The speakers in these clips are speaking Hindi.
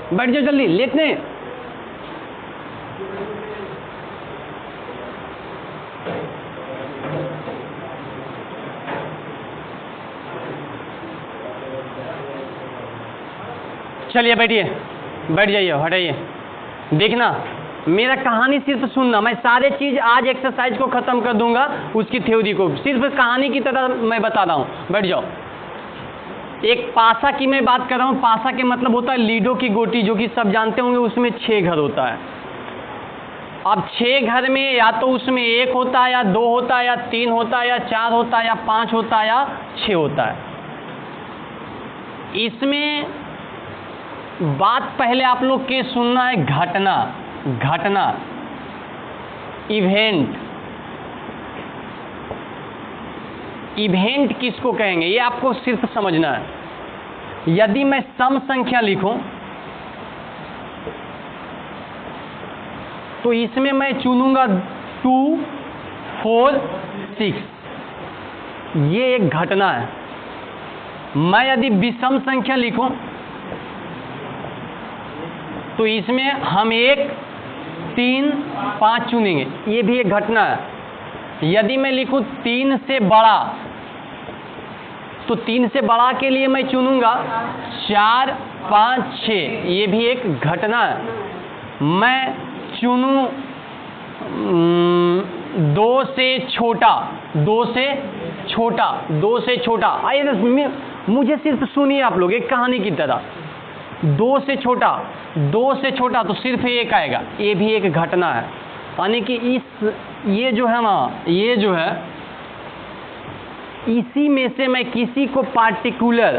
बैठ जाओ जल्दी, लेट नहीं। चलिए बैठिए, बैठ जाइए, हटाइए। देखना, मेरा कहानी सिर्फ सुनना, मैं सारे चीज आज एक्सरसाइज को खत्म कर दूंगा, उसकी थ्योरी को सिर्फ कहानी की तरह मैं बता रहा हूँ। बैठ जाओ। एक पासा की मैं बात कर रहा हूँ। पासा के मतलब होता है लीडो की गोटी, जो कि सब जानते होंगे। उसमें 6 घर होता है। अब 6 घर में या तो उसमें 1 होता है, या 2 होता है, या 3 होता है, या 4 होता है, या 5 होता है, या 6 होता है। इसमें बात पहले आप लोग के सुनना है घटना। घटना, इवेंट। इवेंट किसको कहेंगे ये आपको सिर्फ समझना है। यदि मैं सम संख्या लिखूं तो इसमें मैं चुनूंगा 2, 4, 6। ये एक घटना है। मैं यदि विषम संख्या लिखूं तो इसमें हम 1, 3, 5 चुनेंगे। ये भी एक घटना है। यदि मैं लिखूं 3 से बड़ा तो 3 से बड़ा के लिए मैं चुनूंगा 4, 5, 6। ये भी एक घटना है। मैं चुनूं 2 से छोटा, 2 से छोटा, 2 से छोटा। आइए मुझे सिर्फ सुनिए आप लोग, एक कहानी की तरह। 2 से छोटा, 2 से छोटा तो सिर्फ 1 आएगा। ये भी एक घटना है। यानी कि ये जो है ना, ये जो है, इसी में से मैं किसी को पार्टिकुलर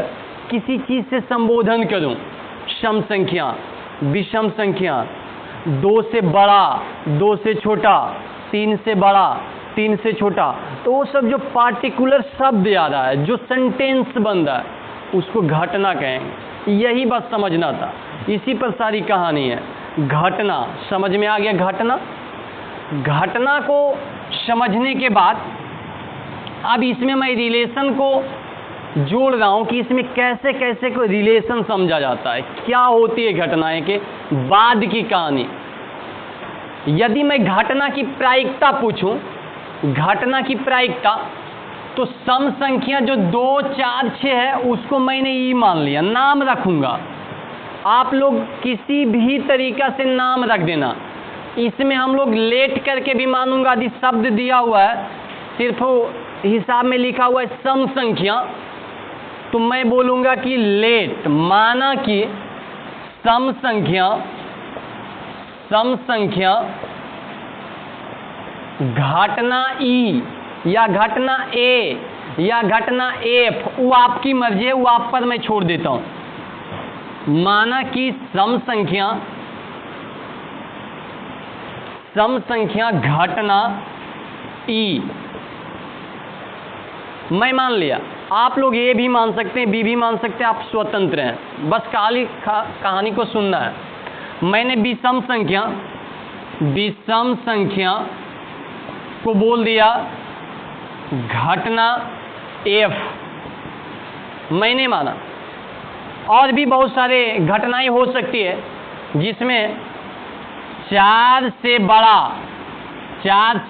किसी चीज से संबोधन करूं। सम संख्या, विषम संख्या, 2 से बड़ा, 2 से छोटा, 3 से बड़ा, 3 से छोटा, तो वो सब जो पार्टिकुलर शब्द आ रहा है, जो सेंटेंस बन रहा है, उसको घटना कहेंगे। यही बस समझना था। इसी पर सारी कहानी है। घटना समझ में आ गया। घटना, घटना को समझने के बाद अब इसमें मैं रिलेशन को जोड़ रहा हूं कि इसमें कैसे कैसे कोई रिलेशन समझा जाता है, क्या होती है घटनाएं के बाद की कहानी। यदि मैं घटना की प्रायिकता पूछूं, घटना की प्रायिकता, तो सम संख्या जो 2, 4, 6 है उसको मैंने ई मान लिया, नाम रखूंगा। आप लोग किसी भी तरीका से नाम रख देना। इसमें हम लोग लेट करके भी मानूंगा। यदि शब्द दिया हुआ है, सिर्फ हिसाब में लिखा हुआ है सम संख्या, तो मैं बोलूंगा कि लेट, माना कि सम संख्या, सम संख्या घटना ई या घटना ए या घटना एफ, वो आपकी मर्जी है, वो आप पर मैं छोड़ देता हूं। माना कि सम संख्या घटना ई मैं मान लिया। आप लोग ए भी मान सकते हैं, बी भी मान सकते हैं, आप स्वतंत्र हैं। बस कहानी को सुनना है। मैंने विषम संख्या को बोल दिया घटना एफ, मैंने माना। और भी बहुत सारे घटनाएं हो सकती है जिसमें 4 से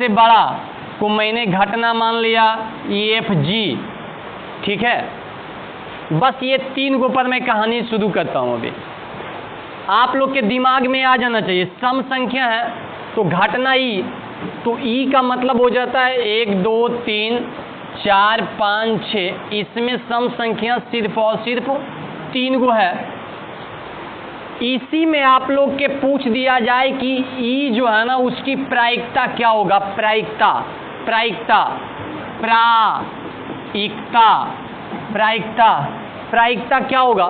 बड़ा को मैंने घटना मान लिया एफ जी। ठीक है, बस ये 3 को पर मैं कहानी शुरू करता हूं। अभी आप लोग के दिमाग में आ जाना चाहिए, सम संख्या है तो घटना ई, तो ई का मतलब हो जाता है 1, 2, 3, 4, 5, 6। इसमें सम संख्या सिर्फ और सिर्फ 3 को है। इसी में आप लोग के पूछ दिया जाए कि ई जो है ना, उसकी प्रायिकता क्या होगा। प्रायिकता क्या होगा।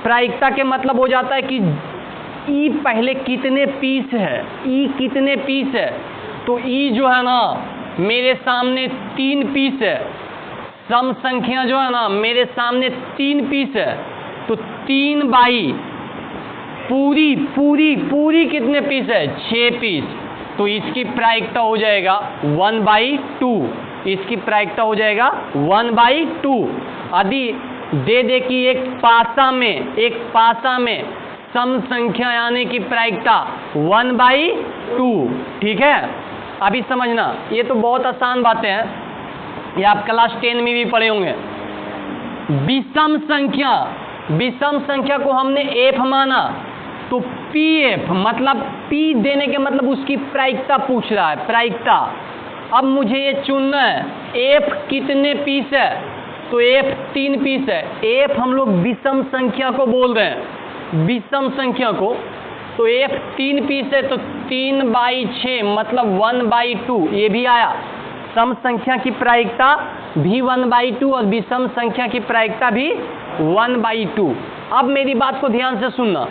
प्रायिकता के मतलब हो जाता है कि ई पहले कितने पीस है, ई कितने पीस है। तो ई जो है ना, मेरे सामने 3 पीस है। सम संख्या जो है ना, मेरे सामने 3 पीस है, तो 3 बाई पूरी कितने पीस है, 6 पीस। तो इसकी प्रायिकता हो जाएगा 1/2। इसकी प्रायिकता हो जाएगा 1/2। यदि दे कि एक पासा में सम संख्या यानी कि प्रायिकता 1/2। ठीक है, अभी समझना, ये तो बहुत आसान बातें हैं, ये आप क्लास 10 में भी पढ़े होंगे। विषम संख्या को हमने एफ माना, तो पी एफ मतलब पी देने के मतलब उसकी प्रायिकता पूछ रहा है, प्रायिकता। अब मुझे ये चुनना है एफ कितने पीस है, तो एफ 3 पीस है। एफ हम लोग विषम संख्या को बोल रहे हैं, विषम संख्या को, तो एफ 3 पीस है, तो 3/6 मतलब 1/2, ये भी आया। सम संख्या की प्रायिकता भी 1/2 और विषम संख्या की प्रायिकता भी 1/2। अब मेरी बात को ध्यान से सुनना,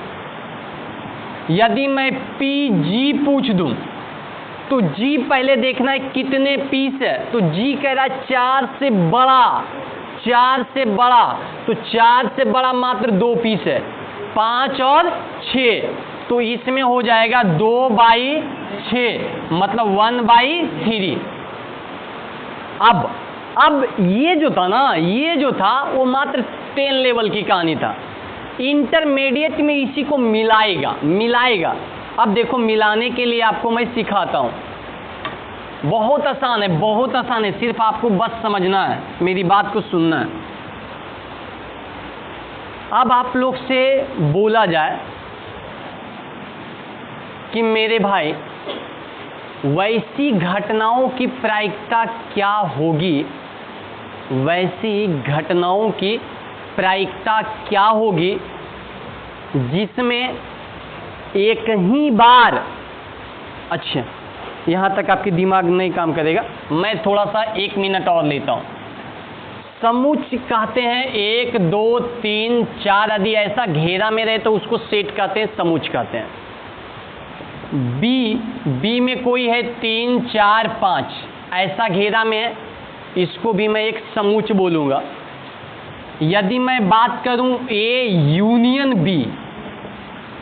यदि मैं पी जी पूछ दूं तो जी पहले देखना है कितने पीस है, तो जी कह रहा है 4 से बड़ा, 4 से बड़ा, तो 4 से बड़ा मात्र 2 पीस है, 5 और 6, तो इसमें हो जाएगा 2/6 मतलब 1/3। अब ये जो था ना, ये जो था वो मात्र 10 लेवल की कहानी था। इंटरमीडिएट में इसी को मिलाएगा। अब देखो, मिलाने के लिए आपको मैं सिखाता हूं, बहुत आसान है, बहुत आसान है, सिर्फ आपको बस समझना है, मेरी बात को सुनना है। अब आप लोग से बोला जाए कि मेरे भाई वैसी घटनाओं की प्रायिकता क्या होगी, वैसी घटनाओं की प्रायिकता क्या होगी जिसमें एक ही बार, अच्छा यहाँ तक आपकी दिमाग नहीं काम करेगा, मैं थोड़ा सा 1 मिनट और लेता हूँ। समुच्च कहते हैं 1 2 3 4 आदि ऐसा घेरा में रहे तो उसको सेट कहते हैं, समुच्च कहते हैं। बी में कोई है 3 4 5 ऐसा घेरा में है, इसको भी मैं एक समुच्च बोलूँगा। यदि मैं बात करूं ए यूनियन बी,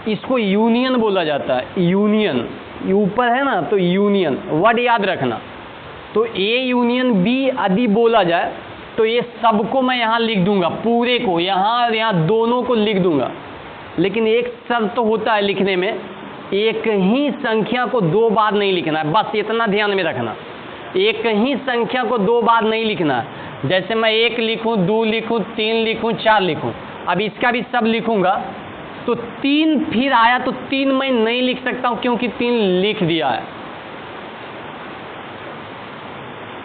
इसको यूनियन बोला जाता है, यूनियन ऊपर है ना, तो यूनियन वर्ड याद रखना। तो ए यूनियन बी यदि बोला जाए तो ये सबको मैं यहाँ लिख दूंगा, पूरे को, यहाँ दोनों को लिख दूंगा। लेकिन एक शर्त तो होता है लिखने में, एक ही संख्या को 2 बार नहीं लिखना है, बस इतना ध्यान में रखना। एक ही संख्या को 2 बार नहीं लिखना है। जैसे मैं 1 लिखूं, 2 लिखूं, 3 लिखूं, 4 लिखूं, अब इसका भी सब लिखूंगा तो 3 फिर आया तो 3 मैं नहीं लिख सकता हूं, क्योंकि 3 लिख दिया है,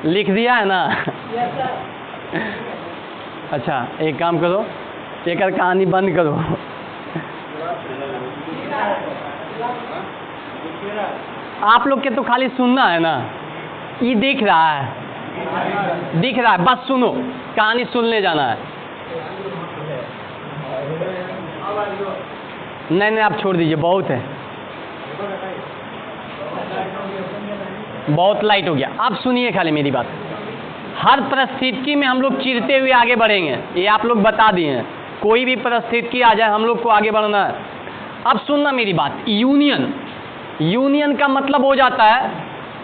लिख दिया है ना। अच्छा एक काम करो, एक कहानी बंद करो। आप लोग के तो खाली सुनना है ना, ये दिख रहा है, बस सुनो, कहानी सुनने जाना है। नहीं आप छोड़ दीजिए, बहुत है, बहुत लाइट हो गया। अब सुनिए खाली मेरी बात, हर परिस्थिति में हम लोग चिढ़ते हुए आगे बढ़ेंगे, ये आप लोग बता दिए हैं। कोई भी परिस्थिति आ जाए हम लोग को आगे बढ़ना है। अब सुनना मेरी बात, यूनियन का मतलब हो जाता है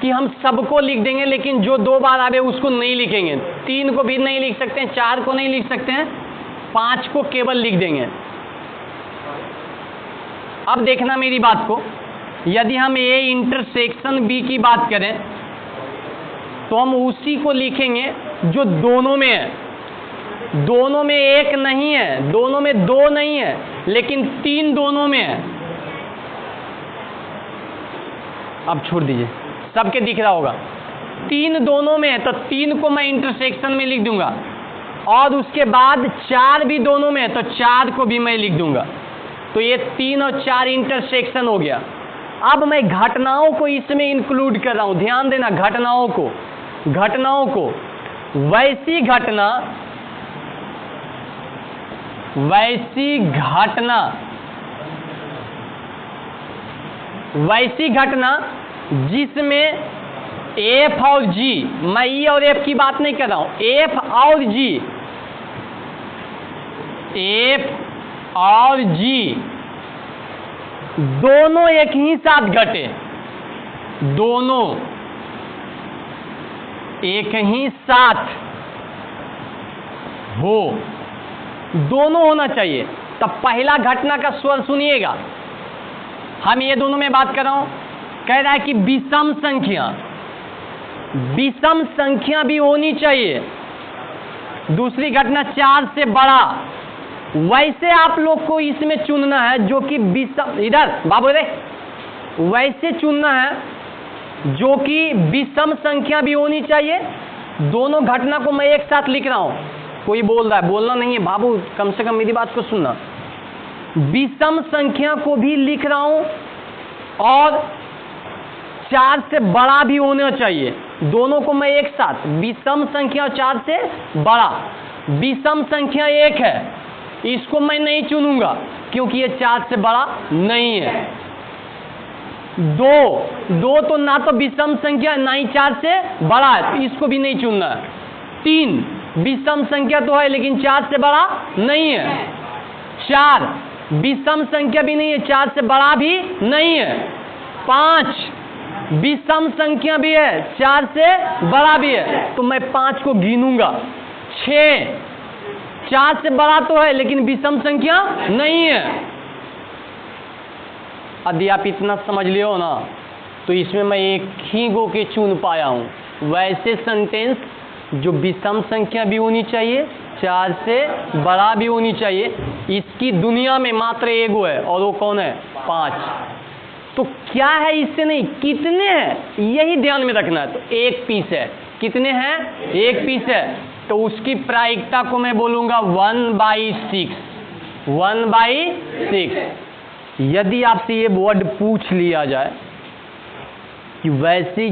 कि हम सबको लिख देंगे, लेकिन जो 2 बार आवे उसको नहीं लिखेंगे। 3 को भी नहीं लिख सकते हैं, 4 को नहीं लिख सकते हैं, 5 को केवल लिख देंगे। अब देखना मेरी बात को, यदि हम ए इंटरसेक्शन बी की बात करें तो हम उसी को लिखेंगे जो दोनों में है। दोनों में 1 नहीं है, दोनों में 2 नहीं है, लेकिन 3 दोनों में है। अब छोड़ दीजिए, सबके दिख रहा होगा, 3 दोनों में है, तो 3 को मैं इंटरसेक्शन में लिख दूंगा, और उसके बाद 4 भी दोनों में है, तो 4 को भी मैं लिख दूंगा। तो ये 3 और 4 इंटरसेक्शन हो गया। अब मैं घटनाओं को इसमें इंक्लूड कर रहा हूं, ध्यान देना, घटनाओं को वैसी घटना जिसमें एफ और जी, मैं ई और एफ की बात नहीं कर रहा हूं, एफ और जी दोनों एक ही साथ घटे, दोनों एक ही साथ हो, दोनों होना चाहिए। तो पहला घटना का स्वर सुनिएगा, हम ये दोनों में बात कर रहा हूं, कह रहा है कि विषम संख्या भी होनी चाहिए। दूसरी घटना 4 से बड़ा, वैसे आप लोग को इसमें चुनना है जो कि विषम, इधर बाबू रे, वैसे चुनना है जो कि विषम संख्या भी होनी चाहिए। दोनों घटना को मैं एक साथ लिख रहा हूं, कोई बोल रहा है, बोलना नहीं है बाबू, कम से कम मेरी बात को सुनना। विषम संख्या को भी लिख रहा हूं और 4 से बड़ा भी होना चाहिए। दोनों को मैं एक साथ, विषम संख्या और 4 से बड़ा। विषम संख्या 1 है, इसको मैं नहीं चुनूंगा क्योंकि ये 4 से बड़ा नहीं है। 2 तो ना तो विषम संख्या ना ही 4 से बड़ा है, तो इसको भी नहीं चुनना है। 3 विषम संख्या तो है लेकिन 4 से बड़ा नहीं है। 4 विषम संख्या भी नहीं है, 4 से बड़ा भी नहीं है। 5 विषम संख्या भी है, 4 से बड़ा भी है, तो मैं 5 को गिनूंगा। 6 4 से बड़ा तो है लेकिन विषम संख्या नहीं है। यदि आप इतना समझ लियो ना, तो इसमें मैं एक ही गो के चुन पाया हूं। वैसे सेंटेंस जो विषम संख्या भी होनी चाहिए, 4 से बड़ा भी होनी चाहिए, इसकी दुनिया में मात्र एक गो है, और वो कौन है? 5। तो क्या है इससे नहीं, कितने हैं यही ध्यान में रखना है। तो एक पीस है, कितने हैं? एक पीस है, तो उसकी प्रायिकता को मैं बोलूंगा 1/6। 1/6। यदि आपसे ये वर्ड पूछ लिया जाए कि वैसी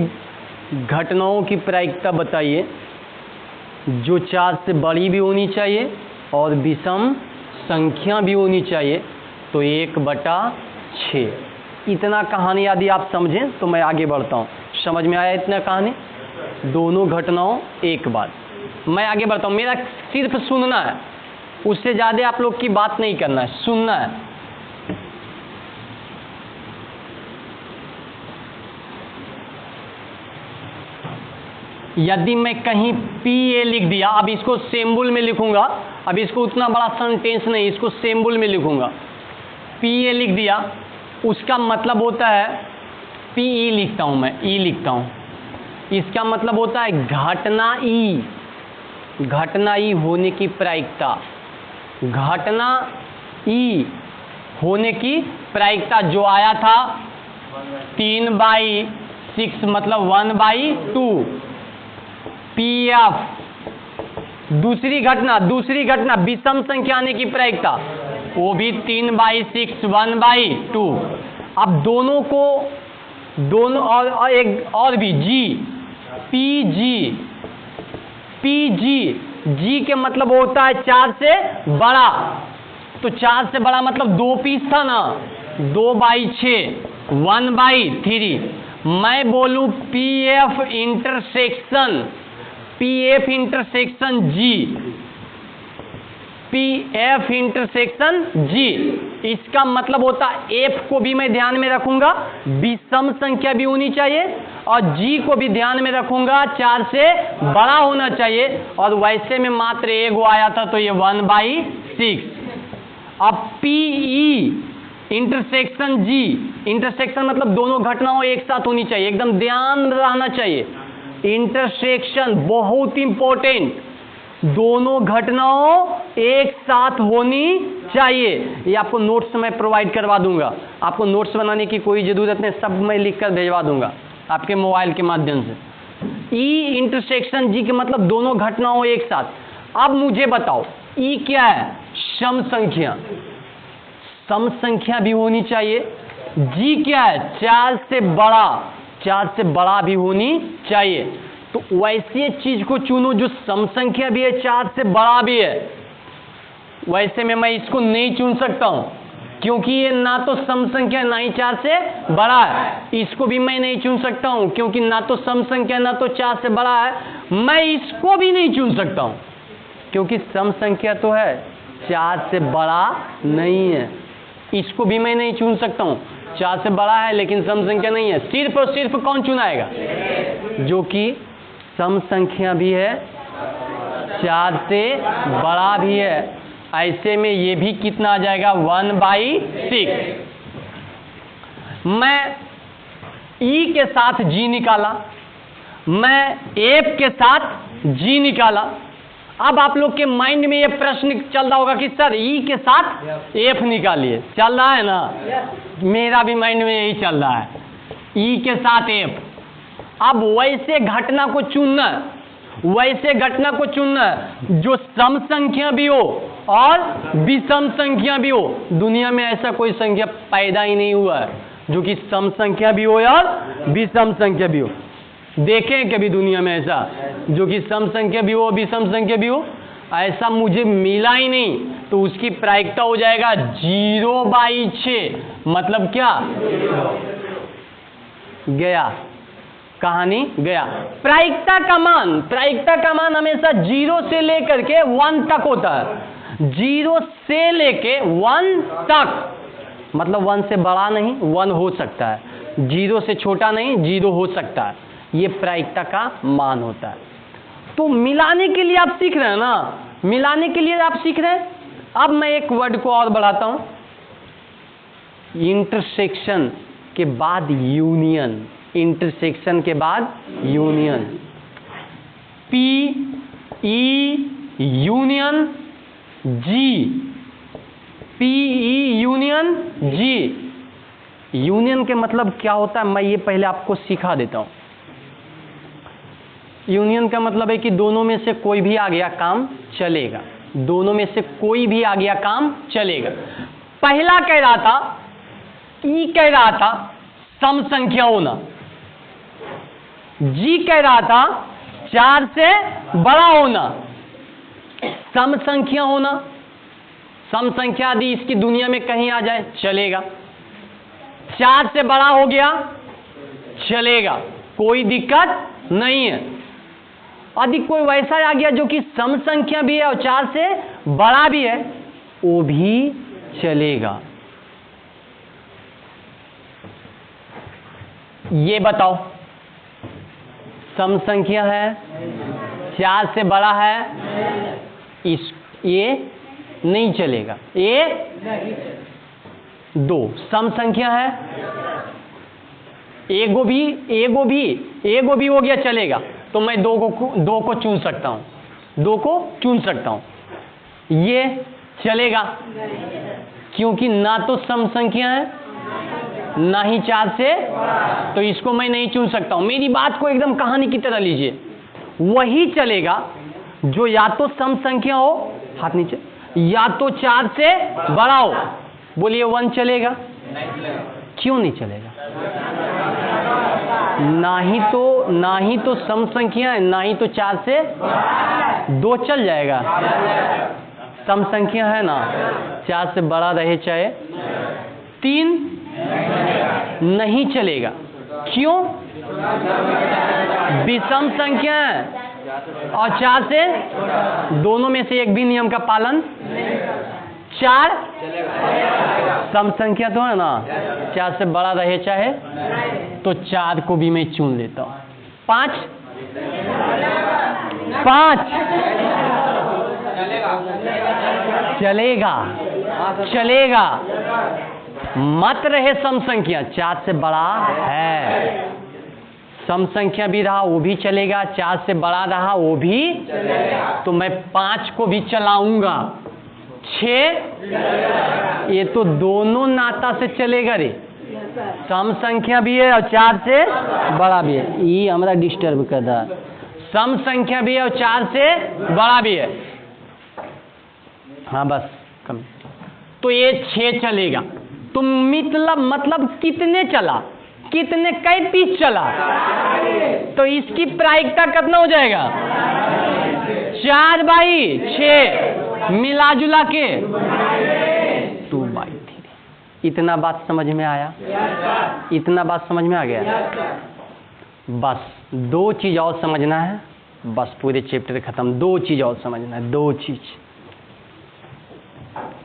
घटनाओं की प्रायिकता बताइए जो 4 से बड़ी भी होनी चाहिए और विषम संख्या भी होनी चाहिए, तो 1/6। इतना कहानी यदि आप समझें तो मैं आगे बढ़ता हूँ। समझ में आया इतना कहानी? दोनों घटनाओं एक बार। मैं आगे बढ़ता हूँ, मेरा सिर्फ सुनना है, उससे ज़्यादा आप लोग की बात नहीं करना है, सुनना है। यदि मैं कहीं PA लिख दिया, अब इसको सिंबल में लिखूंगा, अब इसको उतना बड़ा सेंटेंस नहीं, इसको सिंबल में लिखूंगा। PA लिख दिया, उसका मतलब होता है, PE लिखता हूं मैं, E लिखता हूं, इसका मतलब होता है घटना E। घटना E होने की प्रायिकता, घटना E होने की प्रायिकता जो आया था 3/6 मतलब 1/2। PF दूसरी घटना विषम संख्या आने की प्रायिकता, वो भी 3/6 1/2। अब दोनों को, दोनों और एक और भी PG के मतलब होता है 4 से बड़ा। तो 4 से बड़ा मतलब 2 पीस था ना, 2/6 1/3। मैं बोलूं PF इंटरसेक्शन G, इसका मतलब होता है F को भी मैं ध्यान में रखूंगा, विषम संख्या भी होनी चाहिए, और G को भी ध्यान में रखूंगा, 4 से बड़ा होना चाहिए, और वैसे में मात्र एक गो आया था तो ये 1/6। अब PE इंटरसेक्शन G, इंटरसेक्शन मतलब दोनों घटनाओं एक साथ होनी चाहिए, एकदम ध्यान रहना चाहिए। इंटरसेक्शन बहुत इंपॉर्टेंट, दोनों घटनाओं एक साथ होनी चाहिए। ये आपको नोट्स में प्रोवाइड करवा दूंगा, आपको नोट्स बनाने की कोई ज़रूरत नहीं, सब मैं लिखकर भेजवा दूंगा आपके मोबाइल के माध्यम से। ई इंटरसेक्शन जी के मतलब दोनों घटनाओं एक साथ। अब मुझे बताओ ई क्या है? सम संख्या, सम संख्या भी होनी चाहिए। जी क्या है? 4 से बड़ा, 4 से बड़ा भी होनी चाहिए। तो वैसे चीज को चुनो जो सम संख्या भी है, 4 से बड़ा भी है। वैसे में मैं इसको नहीं चुन सकता हूं क्योंकि ये ना तो सम संख्या ना ही 4 से बड़ा है। इसको भी मैं नहीं चुन सकता हूं क्योंकि ना तो सम संख्या ना तो 4 से बड़ा है। मैं इसको भी नहीं चुन सकता हूं क्योंकि सम संख्या तो है, 4 से बड़ा नहीं है। इसको भी मैं नहीं चुन सकता हूं, 4 से बड़ा है लेकिन सम संख्या नहीं है। सिर्फ और सिर्फ कौन चुनाएगा? जो कि सम संख्या भी है, 4 से बड़ा भी है। ऐसे में ये भी कितना आ जाएगा 1/6। मैं ई के साथ जी निकाला, मैं एफ के साथ जी निकाला। अब आप लोग के माइंड में ये प्रश्न चल रहा होगा कि सर ई के साथ एफ निकालिए, चल रहा है ना? मेरा भी माइंड में यही चल रहा है, ई के साथ एफ। अब वैसे घटना को चुनना, वैसे घटना को चुनना जो सम संख्या भी हो और विषम संख्या भी हो। दुनिया में ऐसा कोई संख्या पैदा ही नहीं हुआ है जो कि सम संख्या भी हो और विषम संख्या भी हो। देखें कभी दुनिया में ऐसा जो कि सम संख्या भी हो विषम संख्या भी हो? ऐसा मुझे मिला ही नहीं। तो उसकी प्रायिकता हो जाएगा 0/6। मतलब क्या? गया, कहानी गया। प्रायिकता का मान हमेशा 0 से लेकर के 1 तक होता है। 0 से लेके 1 तक, मतलब 1 से बड़ा नहीं, 1 हो सकता है। 0 से छोटा नहीं, 0 हो सकता है। ये प्रायिकता का मान होता है। तो मिलाने के लिए आप सीख रहे हैं ना, मिलाने के लिए आप सीख रहे हैं। अब मैं एक वर्ड को और बढ़ाता हूं, इंटरसेक्शन के बाद यूनियन। इंटरसेक्शन के बाद यूनियन, पी ई यूनियन जी, पी ई यूनियन जी। यूनियन के मतलब क्या होता है मैं ये पहले आपको सिखा देता हूं। यूनियन का मतलब है कि दोनों में से कोई भी आ गया काम चलेगा, दोनों में से कोई भी आ गया काम चलेगा। पहला कह रहा था, ई कह रहा था सम संख्या होना, जी कह रहा था 4 से बड़ा होना, सम संख्या होना। सम संख्या यदि इसकी दुनिया में कहीं आ जाए चलेगा, 4 से बड़ा हो गया चलेगा, कोई दिक्कत नहीं है। यदि कोई वैसा आ गया जो कि सम संख्या भी है और 4 से बड़ा भी है, वो भी चलेगा। ये बताओ, सम संख्या है, 4 से बड़ा है, ये नहीं चलेगा। ये 2 सम संख्या है, एगो भी हो गया चलेगा। तो मैं 2 को चुन सकता हूं, 2 को चुन सकता हूं। ये चलेगा क्योंकि ना तो सम संख्या है ना ही 4 से, तो इसको मैं नहीं चुन सकता हूं। मेरी बात को एकदम कहानी की तरह लीजिए। वही चलेगा जो या तो सम संख्या हो, हाथ नीचे, या तो 4 से बड़ा हो। बोलिए 1 चलेगा? क्यों नहीं चलेगा? ना ही तो सम संख्या है, ना ही तो 4 से 2 चल जाएगा। सम संख्या है ना, 4 से बड़ा रहे चाहे 3 नहीं चलेगा। क्यों? विषम संख्या है और 4 से, दोनों में से एक भी नियम का पालन। 4 सम संख्या तो है ना, 4 से बड़ा रहे चाहे, तो 4 को भी मैं चुन लेता हूं। 5 चलेगा, मत रहे सम संख्या, 4 से बड़ा है। सम संख्या भी रहा वो भी चलेगा, 4 से बड़ा रहा वो भी, तो मैं 5 को भी चलाऊंगा। 6 ये तो दोनों नाता से चलेगा रे, सम संख्या भी है और 4 से बड़ा भी है। ये हमारा डिस्टर्ब कर रहा है। सम संख्या भी है और 4 से बड़ा भी है। हाँ बस कम, तो ये 6 चलेगा। तो मतलब कितने चला, कितने कई पीस चला, तो इसकी प्रायिकता कितना हो जाएगा? 4/6 मिला जुला के 2/3। इतना बात समझ में आया? इतना बात समझ में आ गया? बस 2 चीज और समझना है, बस पूरे चैप्टर खत्म। 2 चीज और समझना है, 2 चीज।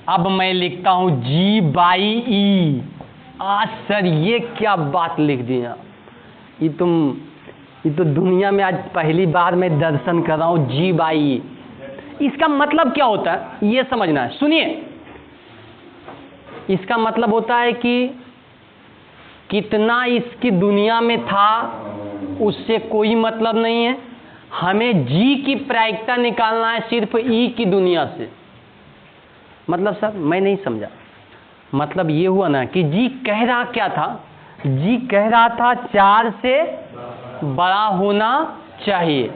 अब मैं लिखता हूं G/E। आज सर ये क्या बात लिख दिया? ये तो दुनिया में आज पहली बार मैं दर्शन कर रहा हूं G/E। इसका मतलब क्या होता है ये समझना है। सुनिए, इसका मतलब होता है कि कितना इसकी दुनिया में था उससे कोई मतलब नहीं है, हमें जी की प्रायिकता निकालना है सिर्फ ई की दुनिया से। मतलब सर मैं नहीं समझा। मतलब ये हुआ ना कि जी कह रहा क्या था, जी कह रहा था 4 से बड़ा होना चाहिए।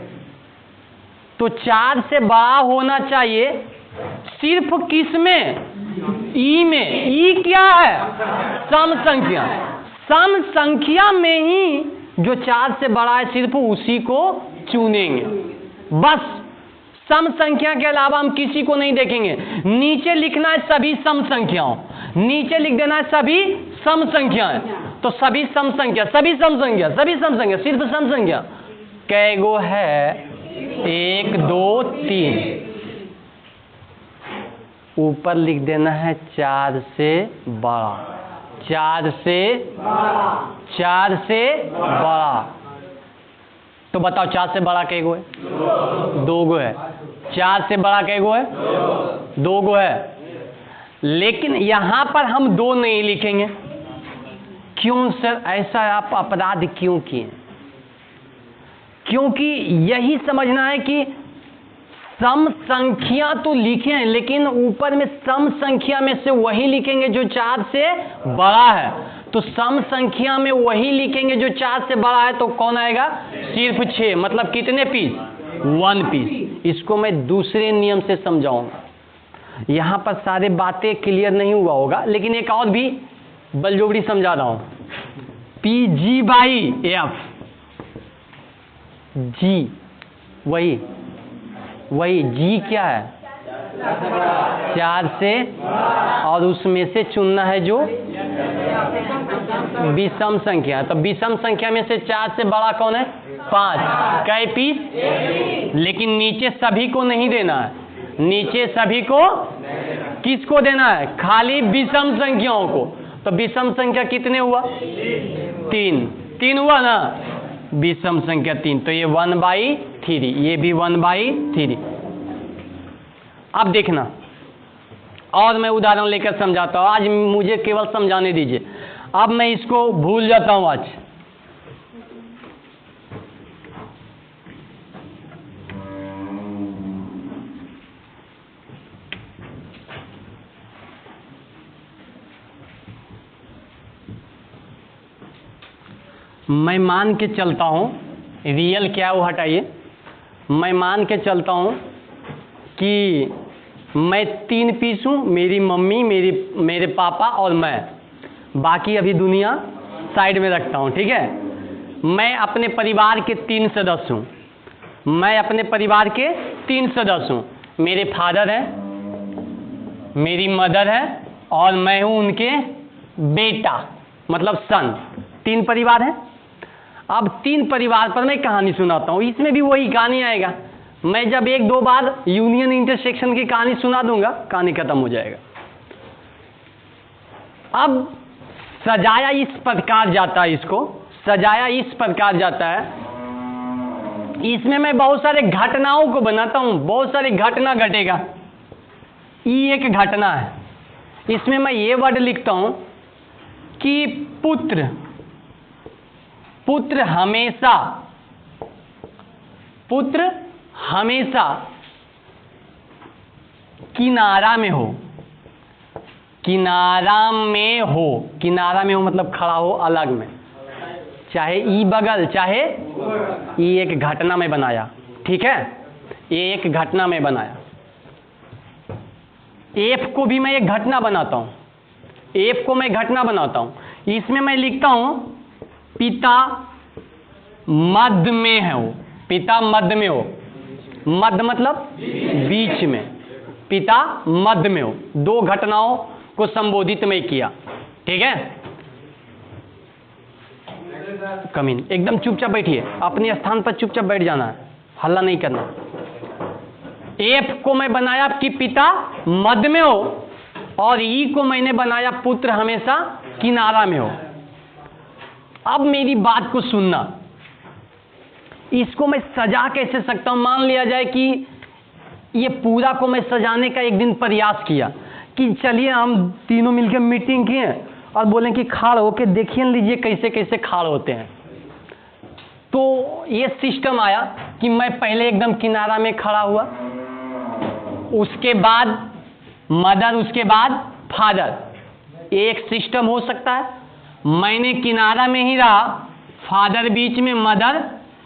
तो 4 से बड़ा होना चाहिए सिर्फ किस में? ई में। ई क्या है? सम संख्या। सम संख्या में ही जो 4 से बड़ा है सिर्फ उसी को चुनेंगे, बस। सम संख्या के अलावा हम किसी को नहीं देखेंगे। नीचे लिखना है सभी सम संख्याओं, नीचे लिख देना है सभी सम संख्याएं। तो सभी सम संख्या, सभी सम संख्या, सभी सम संख्या, सिर्फ सम संख्या कैगो है? 1 2 3। ऊपर लिख देना है 4 से बड़ा, 4 से बड़ा। तो बताओ 4 से बड़ा कैगो है? 2 गो है। 4 से बड़ा कैगो है? 2 गो है। लेकिन यहां पर हम 2 नहीं लिखेंगे। क्यों सर, ऐसा आप अपराध क्यों किए? क्योंकि यही समझना है कि सम संख्या तो लिखे हैं, लेकिन ऊपर में सम संख्या में से वही लिखेंगे जो 4 से बड़ा है। तो सम संख्या में वही लिखेंगे जो 4 से बड़ा है। तो कौन आएगा? सिर्फ 6। मतलब कितने पीस? 1 पीस। इसको मैं दूसरे नियम से समझाऊंगा। यहां पर सारे बातें क्लियर नहीं हुआ होगा, लेकिन एक और भी बलजोबड़ी समझा रहा हूं। पी जी बाई एफ, जी वही जी क्या है? 4 से, और उसमें से चुनना है जो विषम संख्या। तो विषम संख्या में से 4 से बड़ा कौन है? 5। कै पीस? लेकिन नीचे सभी को नहीं देना है। नीचे सभी को किसको देना है? खाली विषम संख्याओं को। तो विषम संख्या कितने हुआ? 3 हुआ ना? विषम संख्या 3। तो ये 1/3, ये भी 1/3। अब देखना, और मैं उदाहरण लेकर समझाता हूं। आज मुझे केवल समझाने दीजिए, अब मैं इसको भूल जाता हूं आज। मैं मान के चलता हूं, रियल क्या है वो हटाइए। मैं मान के चलता हूं कि मैं 3 पीस हूं, मेरी मम्मी, मेरे पापा और मैं। बाकी अभी दुनिया साइड में रखता हूं, ठीक है। मैं अपने परिवार के 3 सदस्य हूं। मैं अपने परिवार के 3 सदस्य हूं। मेरे फादर हैं, मेरी मदर है, और मैं हूं उनके बेटा, मतलब सन। 3 परिवार हैं। अब 3 परिवार पर मैं कहानी सुनाता हूं। इसमें भी वही कहानी आएगा। मैं जब 1-2 बार यूनियन इंटरसेक्शन की कहानी सुना दूंगा, कहानी खत्म हो जाएगा। अब सजाया इस प्रकार जाता है, इसको सजाया इस प्रकार जाता है। इसमें मैं बहुत सारे घटनाओं को बनाता हूं, बहुत सारे घटना घटेगा। ये एक घटना है। इसमें मैं ये वर्ड लिखता हूं कि पुत्र हमेशा किनारा में हो। किनारा में हो मतलब खड़ा हो अलग में, चाहे ई बगल, चाहे ये एक घटना में बनाया, ठीक है। ये एक घटना में बनाया। एफ को भी मैं एक घटना बनाता हूं। इसमें मैं लिखता हूं पिता मध्य में है वो। पिता मध्य में हो, मध्य मतलब बीच में। पिता मध्य में हो। 2 घटनाओं को संबोधित में किया, ठीक है। कमीन, एकदम चुपचाप बैठिए, अपने स्थान पर चुपचाप बैठ जाना है, हल्ला नहीं करना। एफ को मैं बनाया कि पिता मध्य में हो, और ई को मैंने बनाया पुत्र हमेशा किनारा में हो। अब मेरी बात को सुनना। इसको मैं सजा कैसे सकता हूं? मान लिया जाए कि ये पूरा को मैं सजाने का एक दिन प्रयास किया कि चलिए हम तीनों मिलकर मीटिंग किए और बोलें कि खाड़ होके देखिए लीजिए कैसे कैसे खाड़ होते हैं। तो ये सिस्टम आया कि मैं पहले एकदम किनारा में खड़ा हुआ, उसके बाद मदर, उसके बाद फादर। एक सिस्टम हो सकता है मैंने किनारा में ही रहा, फादर बीच में, मदर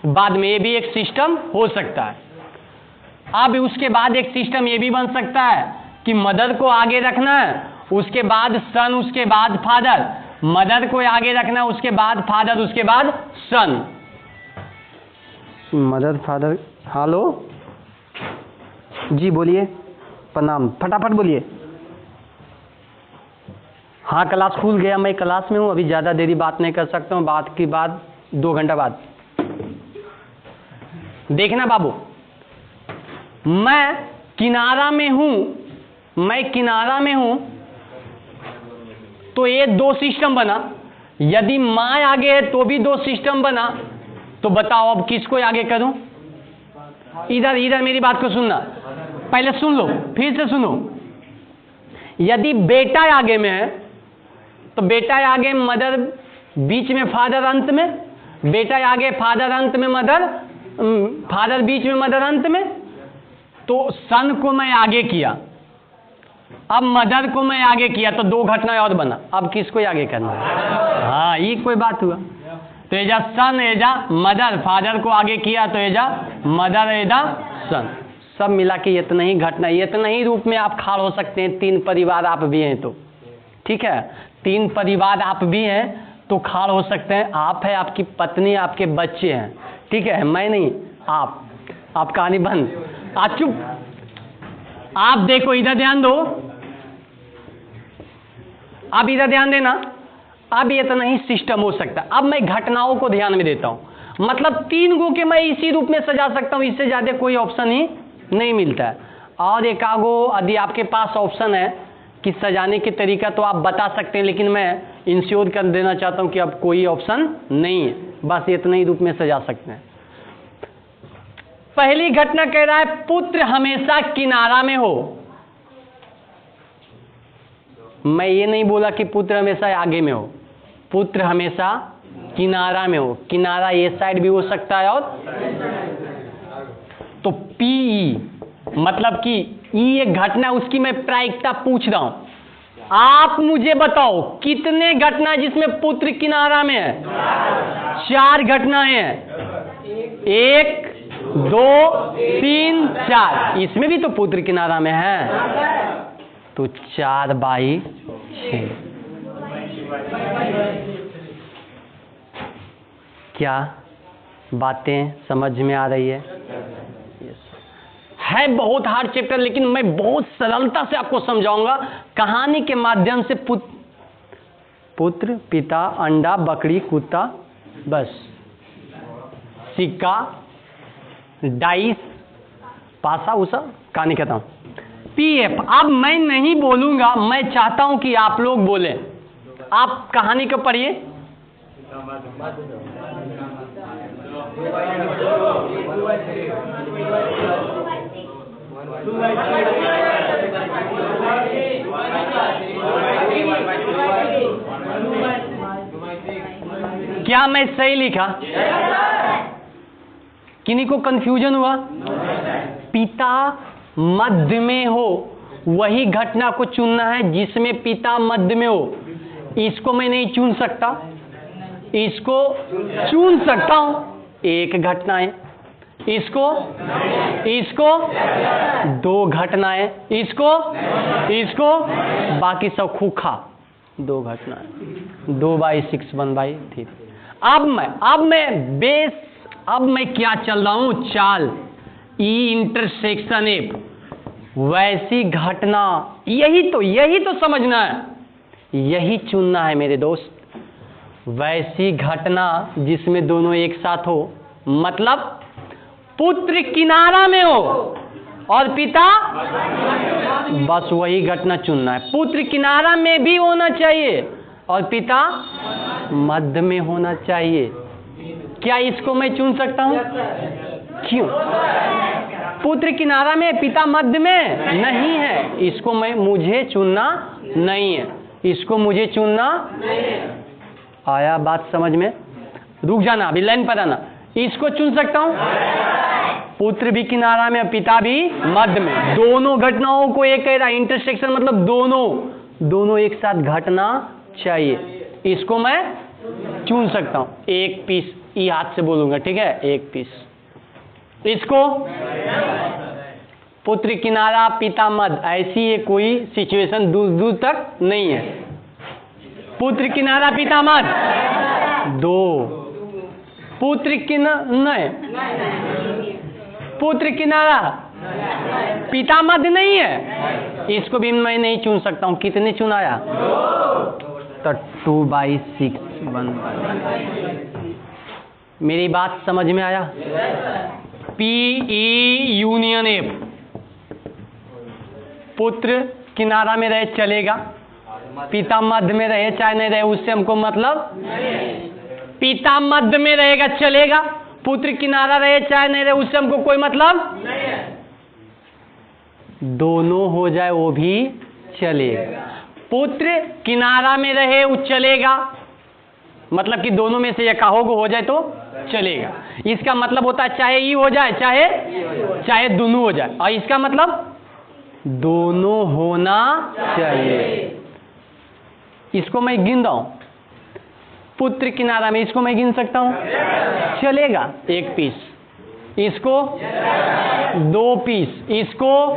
बाद में, ये भी एक सिस्टम हो सकता है। अब उसके बाद एक सिस्टम ये भी बन सकता है कि मदर को आगे रखना है, उसके बाद सन, उसके बाद फादर, मदर को आगे रखना है, उसके बाद फादर, उसके बाद सन। मदर फादर, हेलो जी बोलिए, प्रणाम, फटाफट बोलिए। हाँ क्लास खुल गया, मैं क्लास में हूँ, अभी ज़्यादा देरी बात नहीं कर सकता हूँ, बात की बात 2 घंटा बाद। देखना बाबू, मैं किनारा में हूँ, तो ये 2 सिस्टम बना। यदि माँ आगे है तो भी 2 सिस्टम बना। तो बताओ अब किसको आगे करूं? इधर मेरी बात को सुनना, पहले सुन लो फिर से सुनो। यदि बेटा आगे में है तो बेटा आगे, मदर बीच में, फादर अंत में। बेटा आगे, फादर अंत में, मदर, फादर बीच में, मदर अंत में। तो सन को मैं आगे किया, अब मदर को मैं आगे किया, तो 2 घटनाएं और बना। अब किसको आगे करना है? हाँ ये कोई बात हुआ। तो एजा सन, एजा मदर, फादर को आगे किया तो एजा मदर, एजा सन, सब मिला के इतना ही घटना, इतना ही रूप में आप खाड़ हो सकते हैं। 3 परिवार आप भी हैं तो ठीक है, 3 परिवार आप भी हैं तो खाड़ हो सकते हैं। आप है, आपकी पत्नी, आपके बच्चे हैं, ठीक है, मैं नहीं, आप कहानी बंद। आज चुप, आप देखो इधर ध्यान दो, अब इधर ध्यान देना। अब इतना ही सिस्टम हो सकता है। अब मैं घटनाओं को ध्यान में देता हूं, मतलब 3 गो के मैं इसी रूप में सजा सकता हूं, इससे ज्यादा कोई ऑप्शन ही नहीं मिलता है। और एक आगो यदि आपके पास ऑप्शन है कि सजाने के तरीका तो आप बता सकते हैं, लेकिन मैं इंश्योर कर देना चाहता हूं कि अब कोई ऑप्शन नहीं है, बस इतना ही रूप में सजा सकते हैं। पहली घटना कह रहा है पुत्र हमेशा किनारा में हो। मैं ये नहीं बोला कि पुत्र हमेशा आगे में हो, पुत्र हमेशा किनारा में हो। किनारा ये साइड भी हो सकता है, और तो पी मतलब कि ई एक घटना, उसकी मैं प्रायिकता पूछ रहा हूं। आप मुझे बताओ कितने घटना जिसमें पुत्र किनारा में है? 4 घटनाएं हैं, 1 2 3 4, इसमें भी तो पुत्र किनारा में है, तो 4/6। क्या बातें समझ में आ रही है बहुत हार्ड चैप्टर, लेकिन मैं बहुत सरलता से आपको समझाऊंगा कहानी के माध्यम से। पुत्र, पिता, अंडा, बकरी, कुत्ता, बस सिक्का, डाइस, पासा, उसा, कहानी खत्म। पीएफ। अब मैं नहीं बोलूंगा, मैं चाहता हूं कि आप लोग बोलें। आप कहानी को पढ़िए। क्या मैं सही लिखा? किन्हीं को कंफ्यूजन हुआ? पिता मध्य में हो, वही घटना को चुनना है जिसमें पिता मध्य में हो। इसको मैं नहीं चुन सकता, इसको चुन सकता हूं, एक घटना है। इसको 2 घटनाएं, इसको बाकी सब खूखा, 2 घटनाएं, 2/6 1/3। अब मैं क्या चल रहा हूं? चाल ई इंटरसेक्शन एफ, वैसी घटना, यही तो समझना है, यही चुनना है मेरे दोस्त। वैसी घटना जिसमें दोनों एक साथ हो, मतलब पुत्र किनारा में हो और पिता, बस वही घटना चुनना है। पुत्र किनारा में भी होना चाहिए और पिता मध्य में होना चाहिए। क्या इसको मैं चुन सकता हूं? क्यों? पुत्र किनारा में, पिता मध्य में नहीं है। इसको मुझे चुनना नहीं है, इसको मुझे चुनना आया बात समझ में? रुक जाना, अभी लाइन पर आना। इसको चुन सकता हूं, पुत्र भी किनारा में, पिता भी मध्य में, दोनों घटनाओं को एक कह रहा। इंटरसेक्शन मतलब दोनों एक साथ घटना चाहिए, इसको मैं चुन सकता हूं। एक पीस, ई हाथ से बोलूंगा, ठीक है, एक पीस। इसको पुत्र किनारा पिता मध्य, ऐसी ये कोई सिचुएशन दूर दूर तक नहीं है। पुत्र किनारा पिता मध्य दो, पुत्र नहीं, पुत्र किनारा पिता मध्य नहीं है, इसको भी मैं नहीं चुन सकता हूं। कितने चुनाया? तो 2/6 1/6। मेरी बात समझ में आया? PE यूनियन F, पुत्र किनारा में रहे चलेगा, पिता मध्य में रहे चाहे नहीं रहे उससे हमको मतलब। पिता मध्य में रहेगा चलेगा, पुत्र किनारा रहे चाहे नहीं रहे उससे हमको कोई मतलब। दोनों हो जाए वो भी चलेगा। पुत्र किनारा में रहे वो चलेगा, मतलब कि दोनों में से एक हो जाए तो चलेगा। इसका मतलब होता है चाहे ई हो जाए चाहे दोनों हो जाए, और इसका मतलब दोनों होना चाहिए। इसको मैं गिन रहा हूं, पुत्र किनारा में, इसको मैं गिन सकता हूं, चलेगा एक पीस, इसको 2 पीस, इसको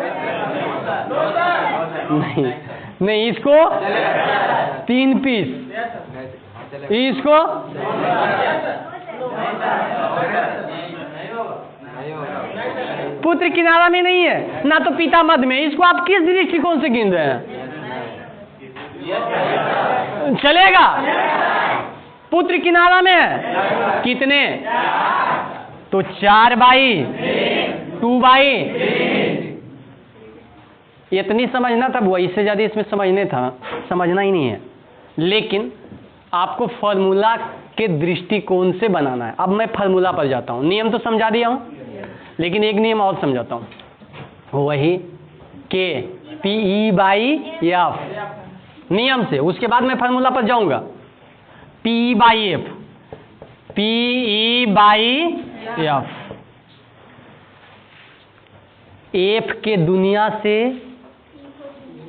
नहीं, इसको 3 पीस, इसको पुत्र किनारा में नहीं है ना तो पिता मध्य में, इसको आप किस दृष्टिकोण से गिन रहे हैं? चलेगा, पुत्र किनारा में है, कितने? तो 4/2 इतनी समझना था वो, इससे ज्यादा इसमें समझना ही नहीं है। लेकिन आपको फॉर्मूला के दृष्टिकोण से बनाना है। अब मैं फॉर्मूला पर जाता हूं, नियम तो समझा दिया हूं, लेकिन एक नियम और समझाता हूं, वही के PE/F नियम से। उसके बाद मैं फॉर्मूला पर जाऊंगा। PE/F, PE/F, F के दुनिया से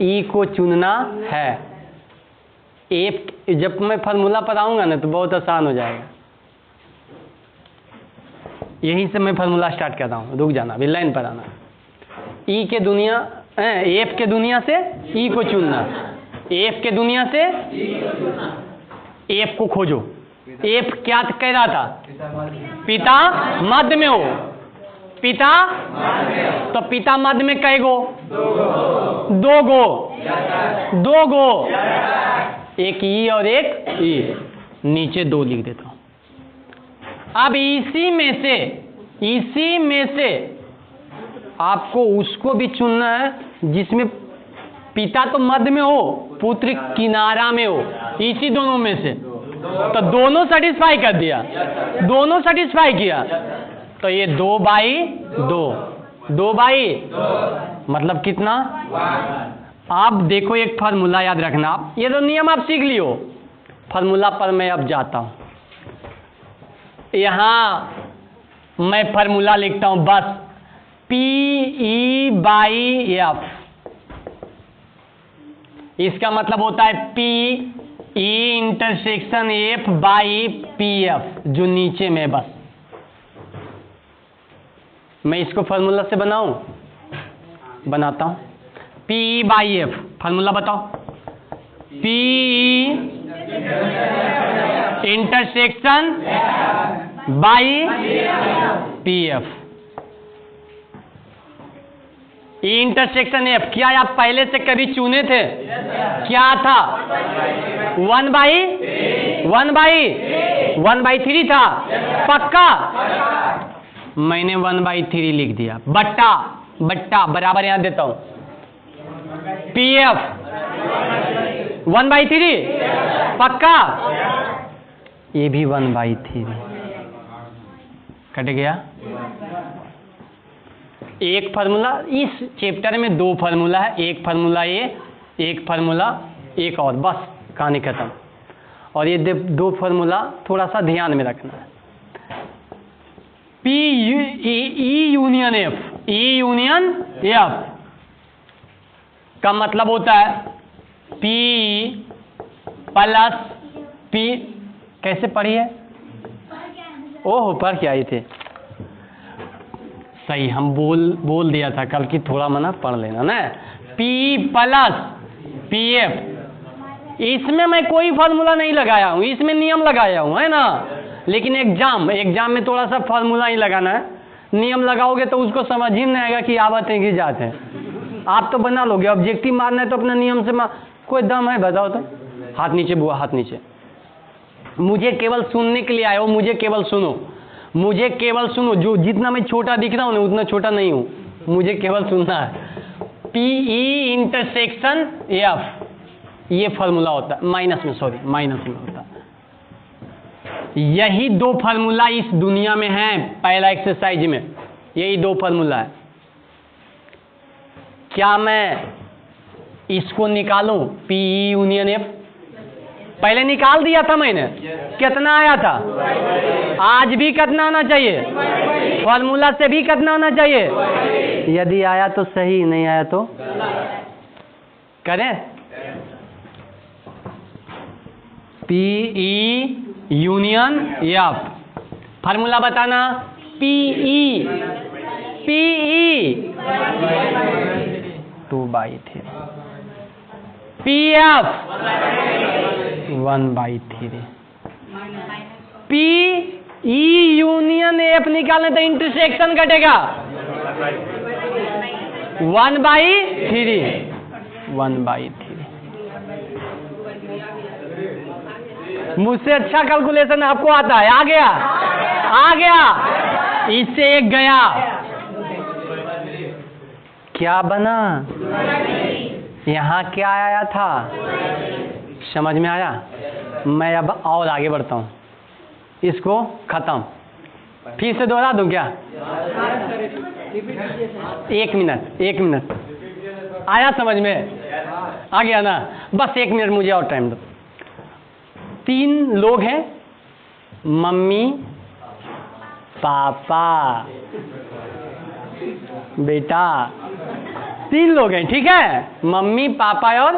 E को चुनना है। F जब मैं फॉर्मूला पर आऊंगा ना तो बहुत आसान हो जाएगा। यहीं से मैं फॉर्मूला स्टार्ट कर रहा हूं, रुक जाना, अभी लाइन पर आना। F के दुनिया से E को चुनना, F के दुनिया से F को खोजो। F क्या कह रहा था? पिता मध्य में हो, पिता, तो पिता मध्य में कै गो? 2 गो, एक ई और एक ई, नीचे 2 लिख देता हूं। अब इसी में से आपको उसको भी चुनना है जिसमें पिता तो मध्य में हो, पुत्र किनारा में हो, इसी दोनों में से। तो दोनों सेटिस्फाई कर दिया, दोनों सेटिस्फाई किया, तो ये 2/2 मतलब कितना? आप देखो एक फार्मूला याद रखना, आप ये तो नियम आप सीख लियो। फार्मूला पर मैं अब जाता हूं, यहां मैं फार्मूला लिखता हूं बस, PE/F। इसका मतलब होता है PE इंटरसेक्शन F/PF, जो नीचे में। बस मैं इसको फार्मूला से बनाता हूं। PE/F फार्मूला बताओ। PE intersection PF। Intersection F क्या आप पहले से कभी चुने थे? क्या था? 1/3 था, पक्का? मैंने 1/3 लिख दिया, बट्टा बराबर यहां देता हूं। PF 1/3 पक्का, ये भी 1/3 कट गया। एक फार्मूला, इस चैप्टर में 2 फार्मूला है, एक फार्मूला ये, एक फार्मूला एक और, बस कहानी खत्म। और ये 2 फार्मूला थोड़ा सा ध्यान में रखना है। E union F, E union F का मतलब होता है पी प्लस पी, कैसे पढ़ी है? ओह पढ़ के आई थे, सही, हम बोल दिया था कल की, थोड़ा मना पढ़ लेना ना। पी प्लस पी एफ, इसमें मैं कोई फार्मूला नहीं लगाया हूं, इसमें नियम लगाया हूं, है ना। लेकिन एग्जाम में थोड़ा सा फार्मूला ही लगाना है। नियम लगाओगे तो उसको समझ ही नहीं आएगा कि आवत है कि जाते हैं। आप तो बना लोगे, ऑब्जेक्टिव मारना है तो अपना नियम से कोई दम है? बताओ तो। हाथ नीचे बुआ, हाथ नीचे। मुझे केवल सुनने के लिए आए हो, मुझे केवल सुनो, मुझे केवल सुनो। जो जितना मैं छोटा दिख रहा हूं ना उतना छोटा नहीं हूं, मुझे केवल सुनना है। पीई इंटरसेक्शन एफ, ये फार्मूला होता है, माइनस में होता है। यही 2 फार्मूला इस दुनिया में है, पहला एक्सरसाइज में यही 2 फार्मूला है। क्या मैं इसको निकालूं? पीई यूनियन एफ पहले निकाल दिया था मैंने, कितना आया था? आज भी कितना आना चाहिए? फार्मूला से भी कितना आना चाहिए? यदि आया तो सही, नहीं आया तो करें। पीई यूनियन एफ, फार्मूला बताना। P E 2/3, P F 1/3। P E union F निकालने तो इंटरसेक्शन घटेगा 1/3। मुझसे अच्छा कैलकुलेशन आपको आता है। आ गया, इससे एक गया, क्या बना? यहाँ क्या आया था? समझ में आया? मैं अब और आगे बढ़ता हूँ, इसको खत्म। फिर से दोहरा दूं क्या? 1 मिनट आया समझ में? आ गया ना? बस 1 मिनट मुझे और टाइम दो। 3 लोग हैं, मम्मी पापा बेटा, 3 लोग हैं, ठीक है? मम्मी पापा और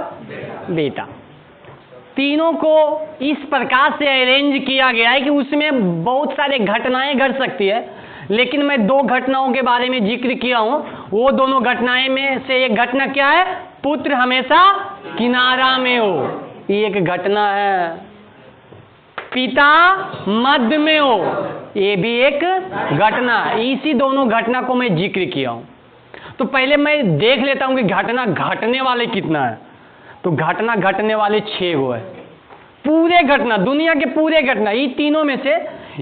बेटा। तीनों को इस प्रकार से अरेंज किया गया है कि उसमें बहुत सारे घटनाएं घट सकती है, लेकिन मैं 2 घटनाओं के बारे में जिक्र किया हूं। वो दोनों घटनाएं में से एक घटना क्या है? पुत्र हमेशा किनारा में हो, ये एक घटना है। पिता मध्य में हो, ये भी एक घटना। इसी दोनों घटना को मैं जिक्र किया हूं। तो पहले मैं देख लेता हूं कि घटना घटने वाले कितना है। तो घटना घटने वाले 6 गो है। पूरे घटना, दुनिया के पूरे घटना, ये तीनों में से,